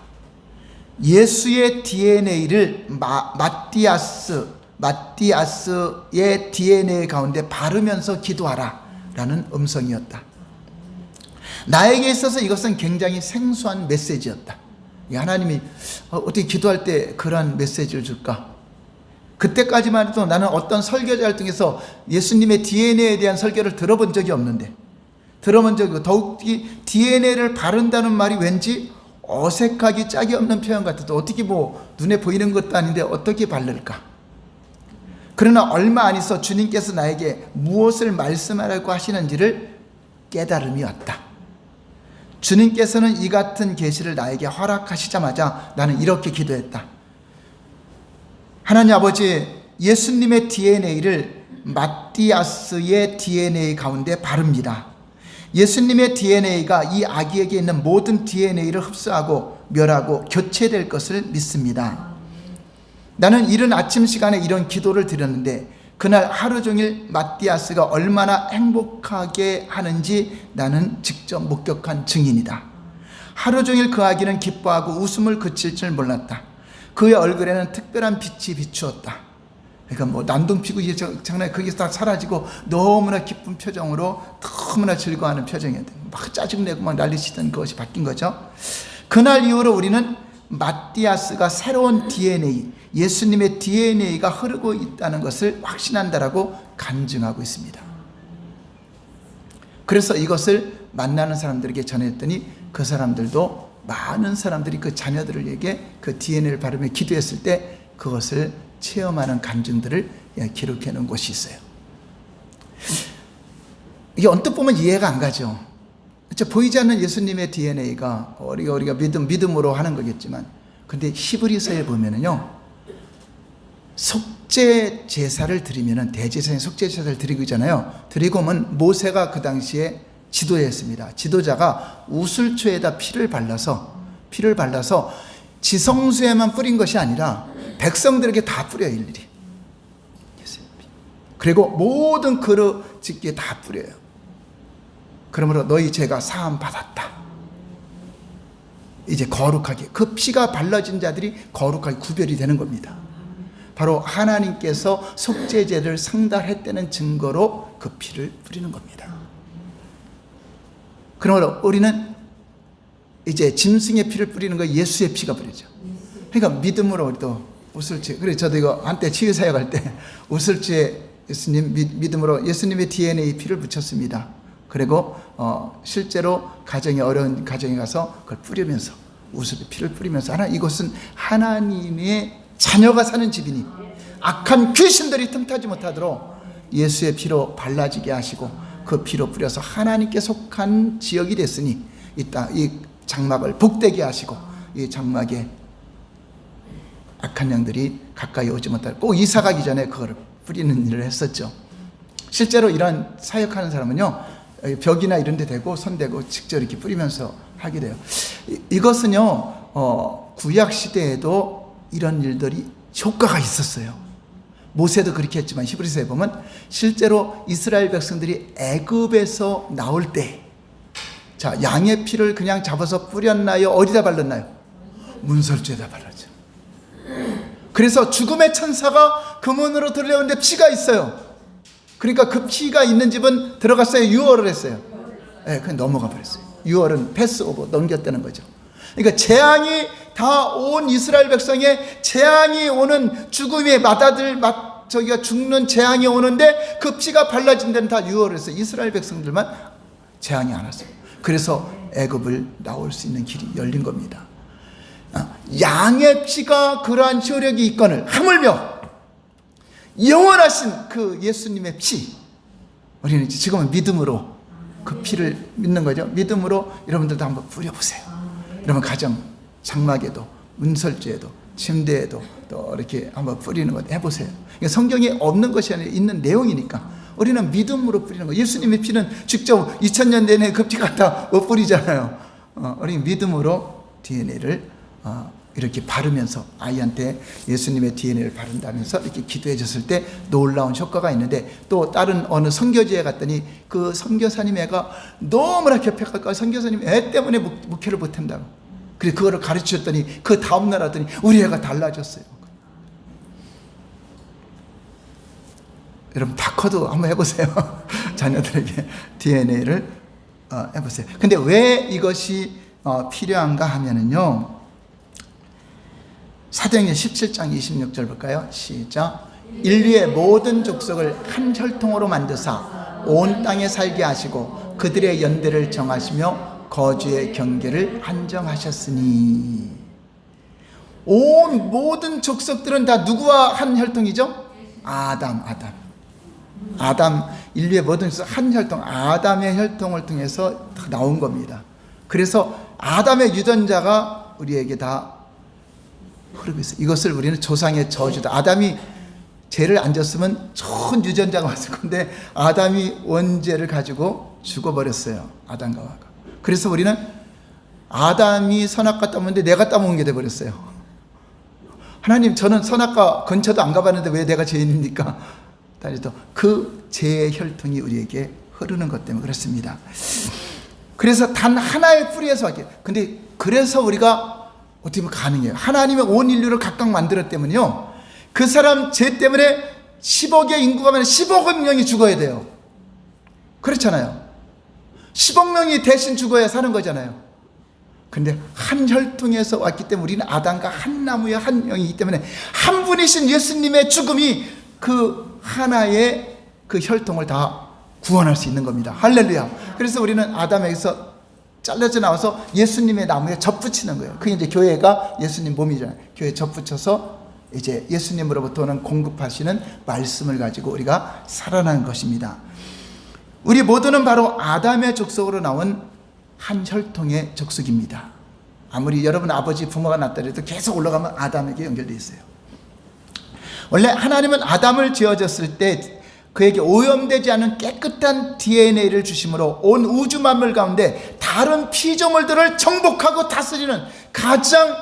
예수의 DNA를 마띠아스의 DNA 가운데 바르면서 기도하라 라는 음성이었다. 나에게 있어서 이것은 굉장히 생소한 메시지였다. 하나님이 어떻게 기도할 때 그런 메시지를 줄까? 그때까지만 해도 나는 어떤 설교자를 통해서 예수님의 DNA에 대한 설교를 들어본 적이 없는데, 더욱이 DNA를 바른다는 말이 왠지 어색하기 짝이 없는 표현 같아도 어떻게 눈에 보이는 것도 아닌데 어떻게 바를까? 그러나 얼마 안 있어 주님께서 나에게 무엇을 말씀하라고 하시는지를 깨달음이 왔다. 주님께서는 이 같은 계시를 나에게 허락하시자마자 나는 이렇게 기도했다. 하나님 아버지, 예수님의 DNA를 마띠아스의 DNA 가운데 바릅니다. 예수님의 DNA가 이 아기에게 있는 모든 DNA를 흡수하고 멸하고 교체될 것을 믿습니다. 나는 이른 아침 시간에 이런 기도를 드렸는데 그날 하루 종일 마띠아스가 얼마나 행복하게 하는지 나는 직접 목격한 증인이다. 하루 종일 그 아기는 기뻐하고 웃음을 그칠 줄 몰랐다. 그의 얼굴에는 특별한 빛이 비추었다. 그러니까 난동 피고 장난이 거기서 다 사라지고 너무나 기쁜 표정으로 너무나 즐거워하는 표정이었다. 막 짜증내고 막 난리치던 것이 바뀐 거죠. 그날 이후로 우리는 마띠아스가 새로운 DNA, 예수님의 DNA가 흐르고 있다는 것을 확신한다라고 간증하고 있습니다. 그래서 이것을 만나는 사람들에게 전했더니 그 사람들도 많은 사람들이 그 자녀들에게 그 DNA를 바르며 기도했을 때 그것을 체험하는 간증들을 기록해 놓은 곳이 있어요. 이게 언뜻 보면 이해가 안 가죠. 그렇죠? 보이지 않는 예수님의 DNA가 우리가 믿음으로 하는 거겠지만, 근데 히브리서에 보면은요, 속죄 제사를 드리면은 대제사장이 속죄 제사를 드리고 있잖아요. 드리고 오면 모세가 그 당시에 지도였습니다. 지도자가 우슬초에다 피를 발라서 지성소에만 뿌린 것이 아니라 백성들에게 다 뿌려요, 일일이. 그리고 모든 그릇 짓기에 다 뿌려요. 그러므로 너희 죄가 사함 받았다. 이제 거룩하게, 그 피가 발라진 자들이 거룩하게 구별이 되는 겁니다. 바로 하나님께서 속죄제를 상달했다는 증거로 그 피를 뿌리는 겁니다. 그러므로 우리는 이제 짐승의 피를 뿌리는 거 예수의 피가 뿌리죠. 그러니까 믿음으로 우리도 우슬제, 그래 저도 이거 한때 치유사역 할 때 우슬제 예수님 믿음으로 예수님의 DNA 피를 붙였습니다. 그리고 실제로 어려운 가정에 가서 그걸 뿌리면서 우슬의 피를 뿌리면서 이곳은 하나님의 자녀가 사는 집이니 악한 귀신들이 틈타지 못하도록 예수의 피로 발라지게 하시고 그 피로 뿌려서 하나님께 속한 지역이 됐으니 이 장막을 복되게 하시고 이 장막에 악한 영들이 가까이 오지 못하도록 꼭 이사 가기 전에 그거를 뿌리는 일을 했었죠. 실제로 이런 사역하는 사람은요, 벽이나 이런 데 대고 손대고 직접 이렇게 뿌리면서 하게 돼요. 이것은요, 구약 시대에도 이런 일들이 효과가 있었어요. 모세도 그렇게 했지만 히브리서에 보면 실제로 이스라엘 백성들이 애굽에서 나올 때, 자, 양의 피를 그냥 잡아서 뿌렸나요? 어디다 발랐나요? 문설주에다 발랐죠. 그래서 죽음의 천사가 그 문으로 들려오는데 피가 있어요. 그러니까 그 피가 있는 집은 들어갔어요? 유월을 했어요? 네, 그냥 넘어가 버렸어요. 유월은 패스오버, 넘겼다는 거죠. 그러니까 재앙이 다 온 이스라엘 백성에 재앙이 오는 죽음의 저기가 죽는 재앙이 오는데 그 피가 발라진 데는 다 유월을 했어요. 이스라엘 백성들만 재앙이 안 왔어요. 그래서 애굽을 나올 수 있는 길이 열린 겁니다. 양의 피가 그러한 효력이 있거늘 하물며 영원하신 그 예수님의 피, 우리는 지금은 믿음으로 그 피를 믿는 거죠. 믿음으로 여러분들도 한번 뿌려보세요. 여러분 가정 장막에도 문설주에도 침대에도 또 이렇게 한번 뿌리는 것 해보세요. 성경에 없는 것이 아니라 있는 내용이니까 우리는 믿음으로 뿌리는 거예요. 예수님의 피는 직접 2000년 내내 그 피 갖다 못 뿌리잖아요. 우리는 믿음으로 DNA를 이렇게 바르면서 아이한테 예수님의 DNA를 바른다면서 이렇게 기도해 줬을 때 놀라운 효과가 있는데, 또 다른 어느 선교지에 갔더니 그 선교사님 애가 너무나 격해가지고 선교사님 애 때문에 목회를 못한다고. 그래서 그거를 가르쳐 줬더니 그 다음날 하더니 우리 애가 달라졌어요. 여러분 다 커도 한번 해보세요. 자녀들에게 DNA를 해보세요. 근데 왜 이것이 필요한가 하면은요, 사도행전 17장 26절 볼까요? 시작. 인류의 모든 족속을 한 혈통으로 만드사 온 땅에 살게 하시고 그들의 연대를 정하시며 거주의 경계를 한정하셨으니. 온 모든 족속들은 다 누구와 한 혈통이죠? 아담. 인류의 모든 족속 한 혈통, 아담의 혈통을 통해서 나온 겁니다. 그래서 아담의 유전자가 우리에게 다 흐르고 있어요. 이것을 우리는 조상의 저주다. 아담이 죄를 안 졌으면 좋은 유전자가 왔을 건데 아담이 원죄를 가지고 죽어버렸어요. 아담과 하와가. 그래서 우리는 아담이 선악과 따먹는데 내가 따먹은 게 돼버렸어요. 하나님, 저는 선악과 근처도 안 가봤는데 왜 내가 죄인입니까? 그 죄의 혈통이 우리에게 흐르는 것 때문에 그렇습니다. 그래서 단 하나의 뿌리에서 왔기에, 근데 그래서 우리가 어떻게 보면 가능해요. 하나님의 온 인류를 각각 만들었기 때문에요, 그 사람 죄 때문에 10억의 인구가 많으면 10억 명이 죽어야 돼요. 그렇잖아요. 10억 명이 대신 죽어야 사는 거잖아요. 근데 한 혈통에서 왔기 때문에 우리는 아담과 한 나무의 한 영이기 때문에 한 분이신 예수님의 죽음이 그 하나의 그 혈통을 다 구원할 수 있는 겁니다. 할렐루야. 그래서 우리는 아담에게서 잘려져 나와서 예수님의 나무에 접붙이는 거예요. 그게 이제 교회가 예수님 몸이잖아요. 교회에 접붙여서 이제 예수님으로부터 오는 공급하시는 말씀을 가지고 우리가 살아나는 것입니다. 우리 모두는 바로 아담의 족속으로 나온 한 혈통의 족속입니다. 아무리 여러분 아버지 부모가 낳더라도 계속 올라가면 아담에게 연결되어 있어요. 원래 하나님은 아담을 지어줬을 때 그에게 오염되지 않은 깨끗한 DNA를 주심으로 온 우주 만물 가운데 다른 피조물들을 정복하고 다스리는 가장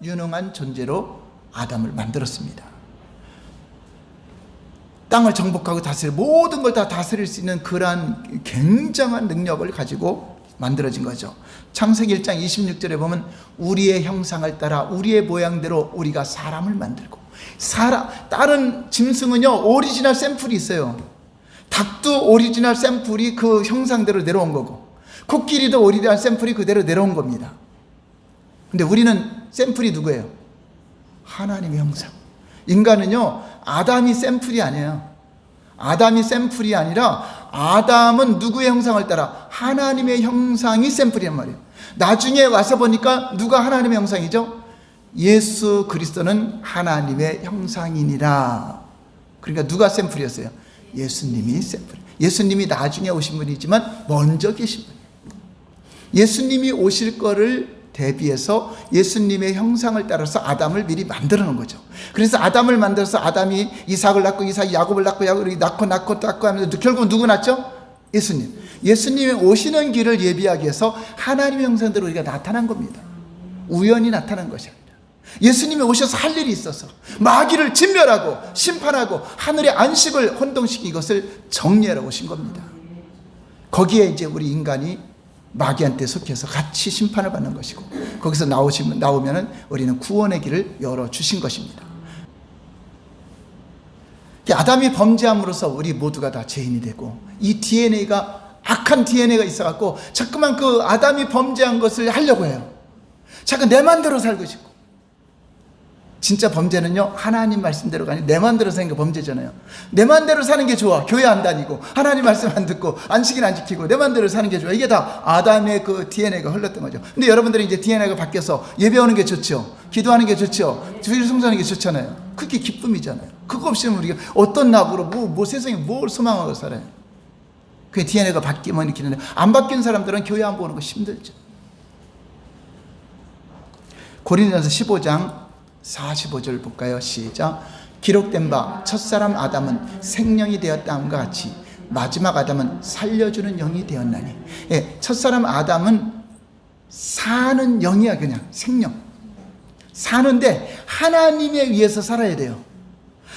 유능한 존재로 아담을 만들었습니다. 땅을 정복하고 다스릴 모든 걸 다 다스릴 수 있는 그러한 굉장한 능력을 가지고 만들어진 거죠. 창세기 1장 26절에 보면 우리의 형상을 따라 우리의 모양대로 우리가 사람을 만들고, 다른 짐승은요 오리지널 샘플이 있어요. 닭도 오리지널 샘플이 그 형상대로 내려온 거고, 코끼리도 오리지널 샘플이 그대로 내려온 겁니다. 근데 우리는 샘플이 누구예요? 하나님의 형상. 인간은요 아담이 샘플이 아니에요. 아담이 샘플이 아니라 아담은 누구의 형상을 따라? 하나님의 형상이 샘플이란 말이에요. 나중에 와서 보니까 누가 하나님의 형상이죠? 예수 그리스도는 하나님의 형상이니라. 그러니까 누가 샘플이었어요? 예수님이 샘플. 예수님이 나중에 오신 분이지만 먼저 계신 분이에요. 예수님이 오실 거를 대비해서 예수님의 형상을 따라서 아담을 미리 만들어 놓은 거죠. 그래서 아담을 만들어서 아담이 이삭을 낳고 이삭이 야곱을 낳고 야곱이 낳고 하면서 결국 누구 낳죠? 예수님. 예수님이 오시는 길을 예비하기 위해서 하나님의 형상대로 우리가 나타난 겁니다. 우연히 나타난 것이 아니라 예수님이 오셔서 할 일이 있어서 마귀를 진멸하고 심판하고 하늘의 안식을 혼동시킨 이것을 정리하러 오신 겁니다. 거기에 이제 우리 인간이 마귀한테 속해서 같이 심판을 받는 것이고, 거기서 나오면은 우리는 구원의 길을 열어주신 것입니다. 아담이 범죄함으로써 우리 모두가 다 죄인이 되고, 이 DNA가 악한 DNA가 있어갖고 자꾸만 그 아담이 범죄한 것을 하려고 해요. 자꾸 내 맘대로 살고 싶고. 진짜 범죄는요 하나님 말씀대로가 아니라 내 맘대로 사는 게 범죄잖아요. 내 맘대로 사는 게 좋아. 교회 안 다니고 하나님 말씀 안 듣고 안식일 안 지키고 내 맘대로 사는 게 좋아. 이게 다 아담의 그 DNA가 흘렀던 거죠. 근데 여러분들이 이제 DNA가 바뀌어서 예배하는 게 좋죠, 기도하는 게 좋죠, 주일 성수하는 게 좋잖아요. 그게 기쁨이잖아요. 그거 없으면 우리가 어떤 낙으로 뭐 세상에 뭘 소망하고 살아요. 그 DNA가 바뀌면 이렇게 되는데, 안 바뀐 사람들은 교회 안 보는 거 힘들죠. 고린도전서 15장 45절 볼까요? 시작. 기록된 바 첫사람 아담은 생명이 되었다함과 같이 마지막 아담은 살려주는 영이 되었나니. 예, 첫사람 아담은 사는 영이야. 그냥 생명 사는데 하나님에 의해서 살아야 돼요.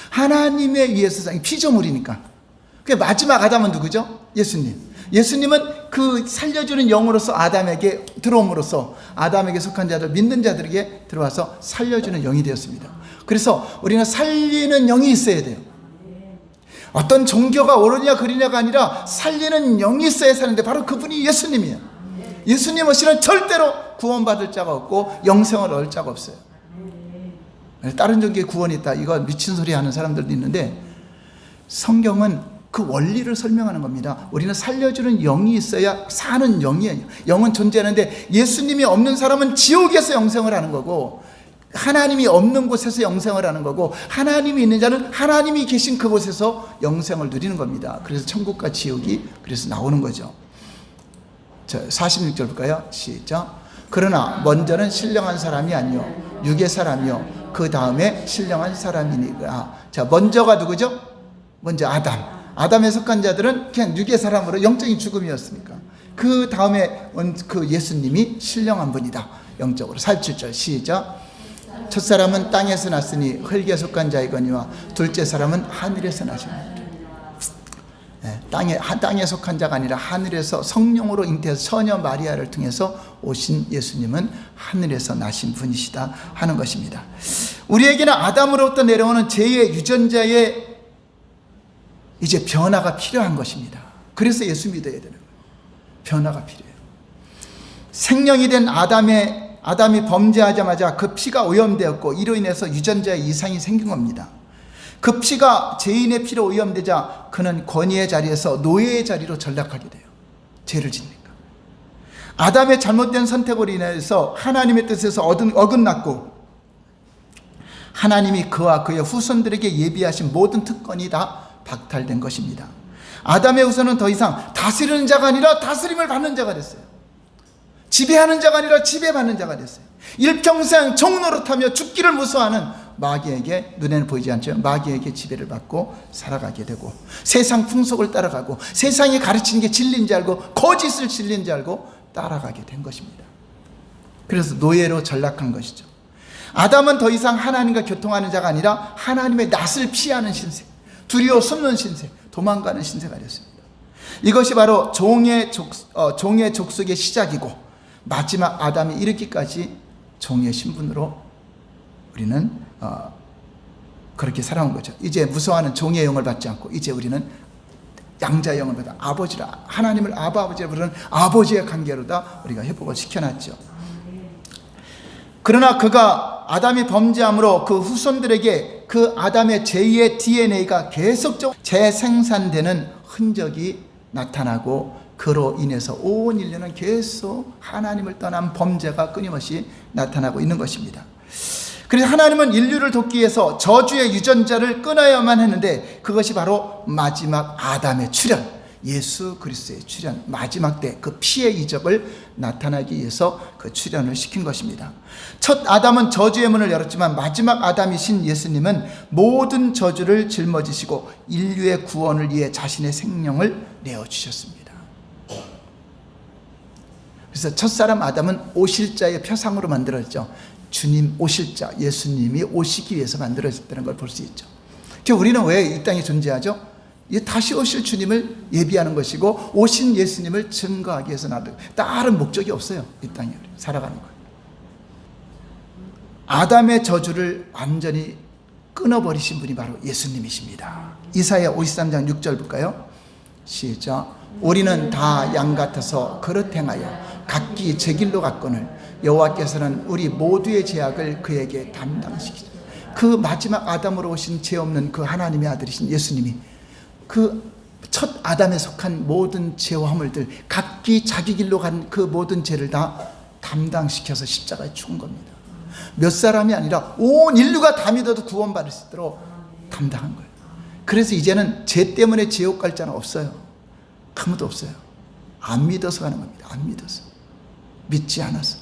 하나님에 의해서 피조물이니까. 그 마지막 아담은 누구죠? 예수님. 예수님은 그 살려주는 영으로서 아담에게 들어옴으로써 아담에게 속한 자들, 믿는 자들에게 들어와서 살려주는 영이 되었습니다. 그래서 우리는 살리는 영이 있어야 돼요. 어떤 종교가 옳으냐 그리냐가 아니라 살리는 영이 있어야 사는데 바로 그분이 예수님이에요. 예수님 없이는 절대로 구원받을 자가 없고 영생을 얻을 자가 없어요. 다른 종교에 구원이 있다, 이거 미친 소리 하는 사람들도 있는데, 성경은 그 원리를 설명하는 겁니다. 우리는 살려주는 영이 있어야 사는 영이에요. 영은 존재하는데 예수님이 없는 사람은 지옥에서 영생을 하는 거고, 하나님이 없는 곳에서 영생을 하는 거고, 하나님이 있는 자는 하나님이 계신 그곳에서 영생을 누리는 겁니다. 그래서 천국과 지옥이 그래서 나오는 거죠. 자, 46절 볼까요? 시작. 그러나 먼저는 신령한 사람이 아니요 육의 사람이요 그 다음에 신령한 사람이니라. 자, 먼저가 누구죠? 먼저 아담에 속한 자들은 그냥 육의 사람으로 영적인 죽음이었으니까, 그 다음에 그 예수님이 신령한 분이다. 영적으로. 47절 시작. 첫사람은 땅에서 났으니 흙에 속한 자이거니와 둘째 사람은 하늘에서 나십니다. 땅에 속한 자가 아니라 하늘에서 성령으로 잉태해서 처녀 마리아를 통해서 오신 예수님은 하늘에서 나신 분이시다 하는 것입니다. 우리에게는 아담으로부터 내려오는 죄의 유전자의 이제 변화가 필요한 것입니다. 그래서 예수 믿어야 되는 거예요. 변화가 필요해요. 생명이 된 아담이 범죄하자마자 그 피가 오염되었고, 이로 인해서 유전자의 이상이 생긴 겁니다. 그 피가 죄인의 피로 오염되자 그는 권위의 자리에서 노예의 자리로 전락하게 돼요. 죄를 짓니까. 아담의 잘못된 선택으로 인해서 하나님의 뜻에서 어긋났고, 하나님이 그와 그의 후손들에게 예비하신 모든 특권이 다 박탈된 것입니다. 아담의 후손은 더 이상 다스리는 자가 아니라 다스림을 받는 자가 됐어요. 지배하는 자가 아니라 지배받는 자가 됐어요. 일평생 종노릇하며 죽기를 무서워하는 마귀에게, 눈에는 보이지 않죠, 마귀에게 지배를 받고 살아가게 되고, 세상 풍속을 따라가고, 세상이 가르치는 게 진리인 줄 알고 거짓을 진리인 줄 알고 따라가게 된 것입니다. 그래서 노예로 전락한 것이죠. 아담은 더 이상 하나님과 교통하는 자가 아니라 하나님의 낯을 피하는 신세, 두려워 숨는 신세, 도망가는 신세가 됐습니다. 이것이 바로 종의 족속의 시작이고, 마지막 아담이 이르기까지 종의 신분으로 우리는 그렇게 살아온 거죠. 이제 무서워하는 종의 영을 받지 않고 이제 우리는 양자의 영을 받아 아버지라, 하나님을 아버지라 부르는 아버지의 관계로다 우리가 회복을 시켜놨죠. 그러나 그가 아담이 범죄함으로 그 후손들에게 그 아담의 제2의 DNA가 계속적으로 재생산되는 흔적이 나타나고, 그로 인해서 온 인류는 계속 하나님을 떠난 범죄가 끊임없이 나타나고 있는 것입니다. 그래서 하나님은 인류를 돕기 위해서 저주의 유전자를 끊어야만 했는데, 그것이 바로 마지막 아담의 출현, 예수 그리스도의 출현, 마지막 때 그 피의 이적을 나타나기 위해서 그 출현을 시킨 것입니다. 첫 아담은 저주의 문을 열었지만 마지막 아담이신 예수님은 모든 저주를 짊어지시고 인류의 구원을 위해 자신의 생명을 내어주셨습니다. 그래서 첫사람 아담은 오실자의 표상으로 만들어졌죠. 주님 오실 자, 예수님이 오시기 위해서 만들어졌다는 걸 볼 수 있죠. 우리는 왜 이 땅에 존재하죠? 다시 오실 주님을 예비하는 것이고, 오신 예수님을 증거하기 위해서 나도 다른 목적이 없어요. 이 땅에 살아가는 거예요. 아담의 저주를 완전히 끊어버리신 분이 바로 예수님이십니다. 이사야 53장 6절 볼까요? 시작. 우리는 다 양 같아서 그릇 행하여 각기 제 길로 갔거늘 여호와께서는 우리 모두의 죄악을 그에게 담당시키시다. 그 마지막 아담으로 오신 죄 없는 그 하나님의 아들이신 예수님이 그 첫 아담에 속한 모든 죄와 허물들, 각기 자기 길로 간 그 모든 죄를 다 담당시켜서 십자가에 죽은 겁니다. 몇 사람이 아니라 온 인류가 다 믿어도 구원받을 수 있도록 담당한 거예요. 그래서 이제는 죄 때문에 지옥 갈 자는 없어요. 아무도 없어요. 안 믿어서 가는 겁니다. 안 믿어서, 믿지 않아서.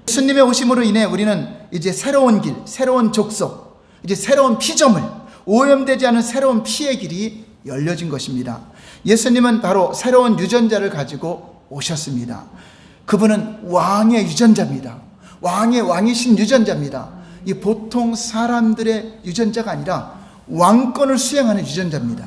예수님의 오심으로 인해 우리는 이제 새로운 길, 새로운 족속, 이제 새로운 피조물, 오염되지 않은 새로운 피의 길이 열려진 것입니다. 예수님은 바로 새로운 유전자를 가지고 오셨습니다. 그분은 왕의 유전자입니다. 왕이신 유전자입니다. 이 보통 사람들의 유전자가 아니라 왕권을 수행하는 유전자입니다.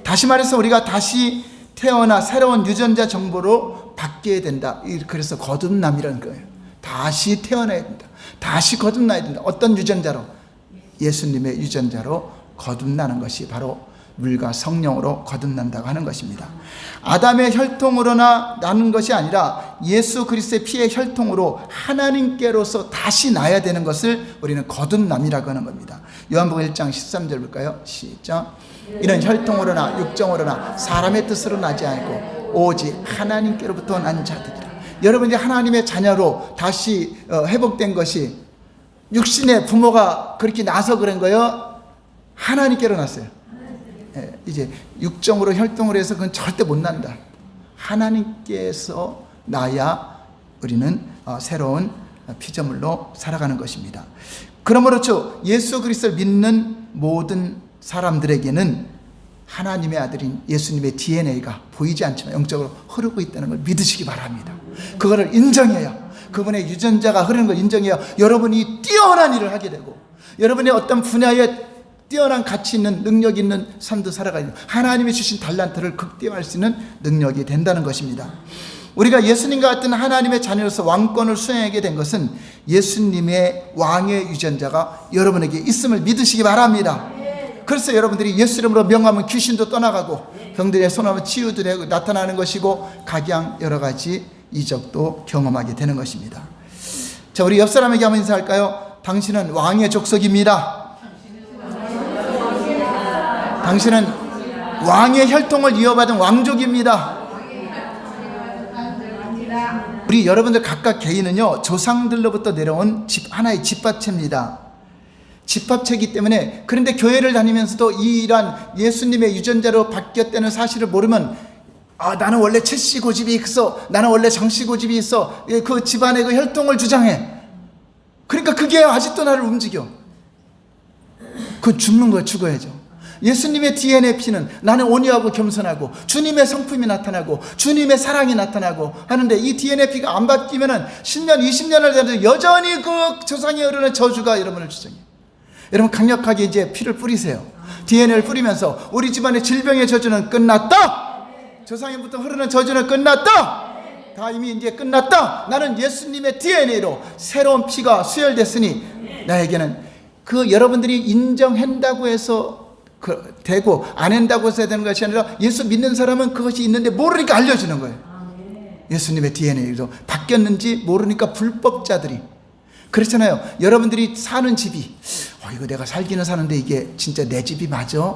다시 말해서 우리가 다시 태어나 새로운 유전자 정보로 바뀌어야 된다. 그래서 거듭남이라는 거예요. 다시 태어나야 된다. 다시 거듭나야 된다. 어떤 유전자로? 예수님의 유전자로 거듭나는 것이 바로 물과 성령으로 거듭난다고 하는 것입니다. 아담의 혈통으로나 나는 것이 아니라 예수 그리스도의 피의 혈통으로 하나님께로서 다시 나야 되는 것을 우리는 거듭남이라고 하는 겁니다. 요한복음 1장 13절 볼까요? 시작. 이는 혈통으로나 육정으로나 사람의 뜻으로 나지 않고 오직 하나님께로부터 난 자들이라. 여러분, 이제 하나님의 자녀로 다시 회복된 것이 육신의 부모가 그렇게 나서 그런 거예요? 하나님께로 났어요. 이제 육정으로 혈통으로 해서 그건 절대 못 난다. 하나님께서 나야 우리는 새로운 피조물로 살아가는 것입니다. 그러므로 예수 그리스도를 믿는 모든 사람들에게는 하나님의 아들인 예수님의 DNA가 보이지 않지만 영적으로 흐르고 있다는 걸 믿으시기 바랍니다. 그거를 인정해야, 그분의 유전자가 흐르는 걸 인정해야 여러분이 뛰어난 일을 하게 되고, 여러분의 어떤 분야에 뛰어난 가치 있는 능력 있는 삶도 살아가는, 하나님이 주신 달란트를 극대화할 수 있는 능력이 된다는 것입니다. 우리가 예수님과 같은 하나님의 자녀로서 왕권을 수행하게 된 것은 예수님의 왕의 유전자가 여러분에게 있음을 믿으시기 바랍니다. 그래서 여러분들이 예수 이름으로 명하면 귀신도 떠나가고 병들의 손하면 치유도 되고 나타나는 것이고, 각양 여러 가지 이적도 경험하게 되는 것입니다. 자, 우리 옆 사람에게 한번 인사할까요? 당신은 왕의 족속입니다. 당신은 왕의 혈통을 이어받은 왕족입니다. 우리 여러분들 각각 개인은요, 조상들로부터 내려온 하나의 집합체입니다. 집합체이기 때문에, 그런데 교회를 다니면서도 이러한 예수님의 유전자로 바뀌었다는 사실을 모르면, 나는 원래 최씨 고집이 있어, 나는 원래 장씨 고집이 있어, 그 집안의 그 혈통을 주장해. 그러니까 그게 아직도 나를 움직여. 그건 죽는 거야. 죽어야죠. 예수님의 DNA 피는 나는 온유하고 겸손하고 주님의 성품이 나타나고 주님의 사랑이 나타나고 하는데, 이 DNA 피가 안 바뀌면은 10년 20년을 되도 여전히 그 조상이 흐르는 저주가 여러분을 주장해요. 여러분 강력하게 이제 피를 뿌리세요. DNA를 뿌리면서 우리 집안의 질병의 저주는 끝났다. 조상에부터 흐르는 저주는 끝났다. 다 이미 이제 끝났다. 나는 예수님의 DNA로 새로운 피가 수혈됐으니 나에게는, 그 여러분들이 인정한다고 해서 되고 안 한다고 해서 되는 것이 아니라, 예수 믿는 사람은 그것이 있는데 모르니까 알려주는 거예요. 예수님의 DNA로 바뀌었는지 모르니까 불법자들이 그렇잖아요. 여러분들이 사는 집이, 이거 내가 살기는 사는데 이게 진짜 내 집이 맞아?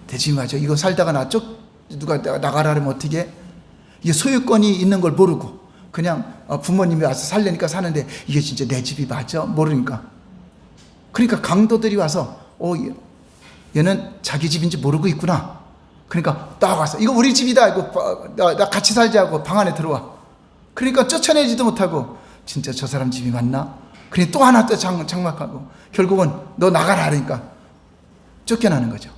내 집이 맞아? 이거 살다가 누가 나가라 하면 어떻게? 이게 소유권이 있는 걸 모르고 그냥 부모님이 와서 살려니까 사는데, 이게 진짜 내 집이 맞아? 모르니까. 그러니까 강도들이 와서 얘는 자기 집인지 모르고 있구나. 그러니까 딱 와서 이거 우리 집이다, 이거 나 같이 살자고 방 안에 들어와. 그러니까 쫓아내지도 못하고, 진짜 저 사람 집이 맞나? 그러니 또 하나 또 장막하고, 결국은 너 나가라 하니까 쫓겨나는 거죠.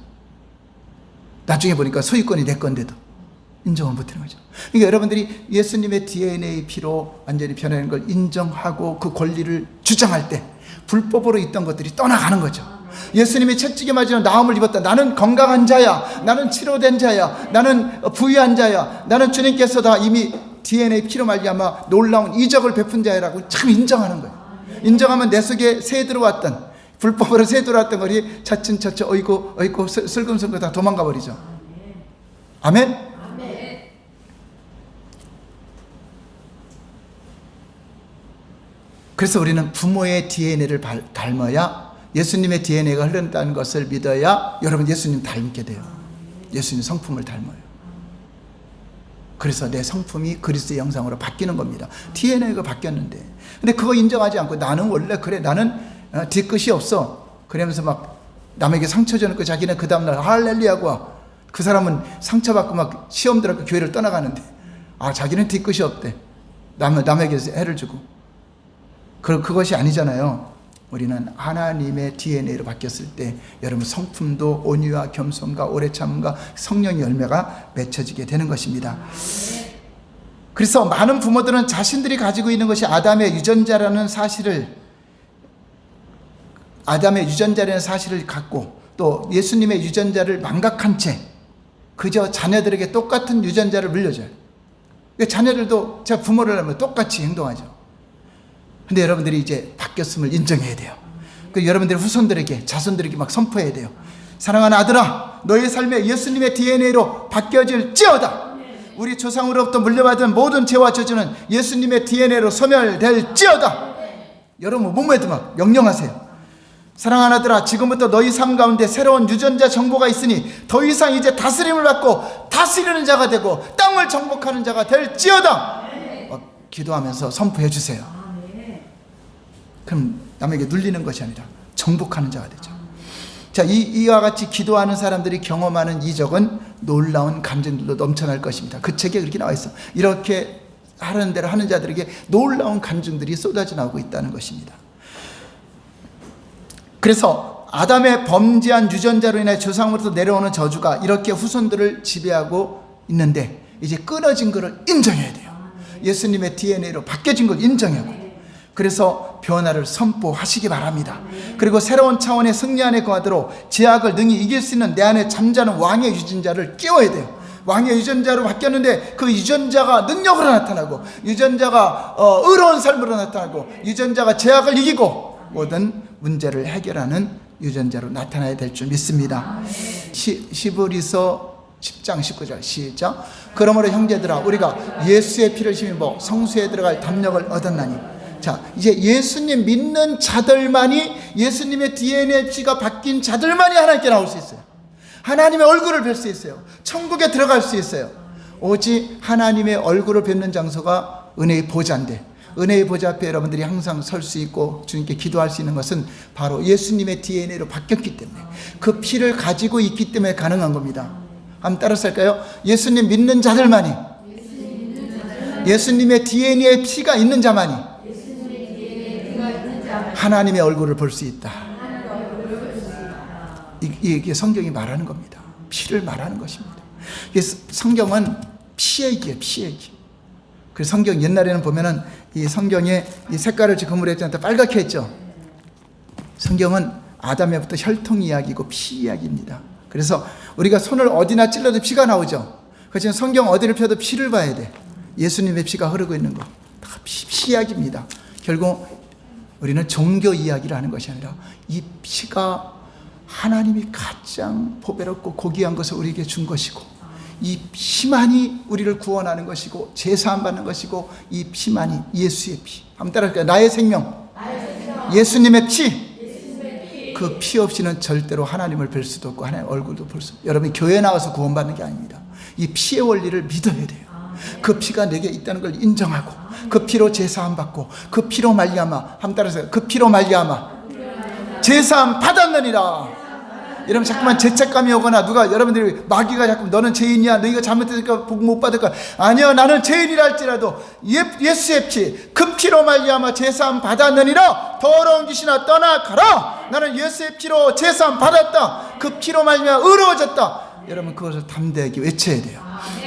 나중에 보니까 소유권이 내 건데도 인정을 못하는 거죠. 그러니까 여러분들이 예수님의 DNA 피로 완전히 변하는 걸 인정하고 그 권리를 주장할 때 불법으로 있던 것들이 떠나가는 거죠. 예수님이 채찍에 맞으는 나음을 입었다. 나는 건강한 자야, 나는 치료된 자야, 나는 부유한 자야, 나는 주님께서 다 이미 DNA 피로 말미암아 놀라운 이적을 베푼 자야라고 참 인정하는 거예요. 인정하면 내 속에 새 들어왔던, 불법으로 새 들어왔던 것이 차츰차츰 어이구 슬금슬금 다 도망가 버리죠. 아멘? 그래서 우리는 부모의 DNA를 닮아야, 예수님의 DNA가 흐른다는 것을 믿어야 여러분 예수님 닮게 돼요. 예수님 성품을 닮아요. 그래서 내 성품이 그리스도의 형상으로 바뀌는 겁니다. DNA가 바뀌었는데, 근데 그거 인정하지 않고 나는 원래 그래, 나는 뒤끝이 없어, 그러면서 막 남에게 상처 주는 거, 자기는 그 다음날 할렐루야고, 그 사람은 상처받고 막 시험 들어서 교회를 떠나가는데 자기는 뒤끝이 없대, 남에게 해를 주고. 그것이 아니잖아요. 우리는 하나님의 DNA로 바뀌었을 때 여러분 성품도 온유와 겸손과 오래 참음과 성령의 열매가 맺혀지게 되는 것입니다. 그래서 많은 부모들은 자신들이 가지고 있는 것이 아담의 유전자라는 사실을 갖고, 또 예수님의 유전자를 망각한 채 그저 자녀들에게 똑같은 유전자를 물려줘요. 자녀들도 제 부모를 하면 똑같이 행동하죠. 근데 여러분들이 이제 바뀌었음을 인정해야 돼요. 여러분들의 후손들에게, 자손들에게 막 선포해야 돼요. 사랑하는 아들아, 너의 삶에 예수님의 DNA로 바뀌어질지어다. 우리 조상으로부터 물려받은 모든 죄와 저주는 예수님의 DNA로 소멸될지어다. 여러분 몸에도 막 명령하세요. 사랑하는 아들아, 지금부터 너희 삶 가운데 새로운 유전자 정보가 있으니 더 이상 이제 다스림을 받고 다스리는 자가 되고 땅을 정복하는 자가 될지어다. 기도하면서 선포해 주세요. 그럼 남에게 눌리는 것이 아니라 정복하는 자가 되죠. 자, 이와 같이 기도하는 사람들이 경험하는 이적은 놀라운 감정들로 넘쳐날 것입니다. 그 책에 그렇게 나와 있어. 이렇게 하는 대로 하는 자들에게 놀라운 감정들이 쏟아져 나오고 있다는 것입니다. 그래서 아담의 범죄한 유전자로 인해 조상으로부터 내려오는 저주가 이렇게 후손들을 지배하고 있는데, 이제 끊어진 것을 인정해야 돼요. 예수님의 DNA로 바뀌어진 걸 인정하고, 그래서 변화를 선포하시기 바랍니다. 그리고 새로운 차원의 승리 안에 거하도록 제약을 능히 이길 수 있는 내 안에 잠자는 왕의 유전자를 깨워야 돼요. 왕의 유전자로 바뀌었는데 그 유전자가 능력으로 나타나고, 유전자가 의로운 삶으로 나타나고, 유전자가 제약을 이기고 모든 문제를 해결하는 유전자로 나타나야 될 줄 믿습니다. 히브리서 10장 19절 시작. 그러므로 형제들아, 우리가 예수의 피를 힘입어 성소에 들어갈 담력을 얻었나니. 자, 이제 예수님 믿는 자들만이, 예수님의 DNA 피가 바뀐 자들만이 하나님께 나올 수 있어요. 하나님의 얼굴을 뵐 수 있어요. 천국에 들어갈 수 있어요. 오직 하나님의 얼굴을 뵙는 장소가 은혜의 보좌인데, 은혜의 보좌 앞에 여러분들이 항상 설 수 있고 주님께 기도할 수 있는 것은 바로 예수님의 DNA로 바뀌었기 때문에, 그 피를 가지고 있기 때문에 가능한 겁니다. 한번 따라서 할까요? 예수님 믿는 자들만이, 예수님의 DNA에 피가 있는 자만이 하나님의 얼굴을 볼 수 있다. 이게 성경이 말하는 겁니다. 피를 말하는 것입니다. 성경은 피 얘기예요. 피 얘기. 그 성경 옛날에는 보면은 이 성경에 이 색깔을 금으로 했잖아요. 빨갛게 했죠. 성경은 아담에부터 혈통 이야기고 피 이야기입니다. 그래서 우리가 손을 어디나 찔러도 피가 나오죠. 그렇지만 성경 어디를 펴도 피를 봐야 돼. 예수님의 피가 흐르고 있는 거 다 피 이야기입니다. 결국 우리는 종교 이야기를 하는 것이 아니라 이 피가 하나님이 가장 보배롭고 고귀한 것을 우리에게 준 것이고, 이 피만이 우리를 구원하는 것이고 제사함 받는 것이고, 이 피만이 예수의 피. 한번 따라할까요? 나의 생명, 예수님의 피. 그 피 없이는 절대로 하나님을 뵐 수도 없고 하나님의 얼굴도 볼 수 없어요. 여러분이 교회 나와서 구원받는 게 아닙니다. 이 피의 원리를 믿어야 돼요. 그 피가 내게 있다는 걸 인정하고, 그 피로 제사함 받고, 그 피로 말미암아, 한번 따라서 그 피로 말미암아 제사함 받았느니라. 여러분 자꾸만 죄책감이 오거나 누가 여러분들이 마귀가 자꾸 너는 죄인이야, 너희가 잘못했으니까 복 못 받을 거야. 아니요, 나는 죄인이라 할지라도 예수의 피, 그 피로 말미암아 제사함 받았느니라. 더러운 귀신아 떠나가라. 나는 예수의 피로 제사함 받았다. 그 피로 말미암아 의로워졌다. 여러분 그것을 담대하게 외쳐야 돼요.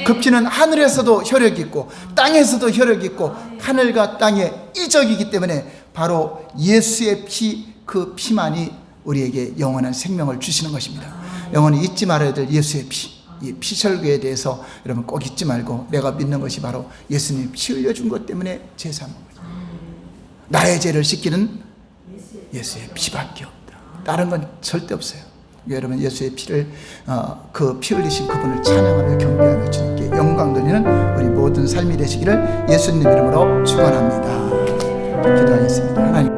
그 피는 하늘에서도 혈육이 있고 땅에서도 혈육이 있고 하늘과 땅의 이적이기 때문에 바로 예수의 피, 그 피만이 우리에게 영원한 생명을 주시는 것입니다. 영원히 잊지 말아야 될 예수의 피, 이 피설교에 대해서 여러분 꼭 잊지 말고, 내가 믿는 것이 바로 예수님 피 흘려준 것 때문에 제사하는 거죠. 나의 죄를 씻기는 예수의 피밖에 없다. 다른 건 절대 없어요. 여러분 예수의 피를 그 피 흘리신 그분을 찬양하며 경배하며 주님께 영광 돌리는 우리 모든 삶이 되시기를 예수님 이름으로 축원합니다. 기도하겠습니다. 하나님.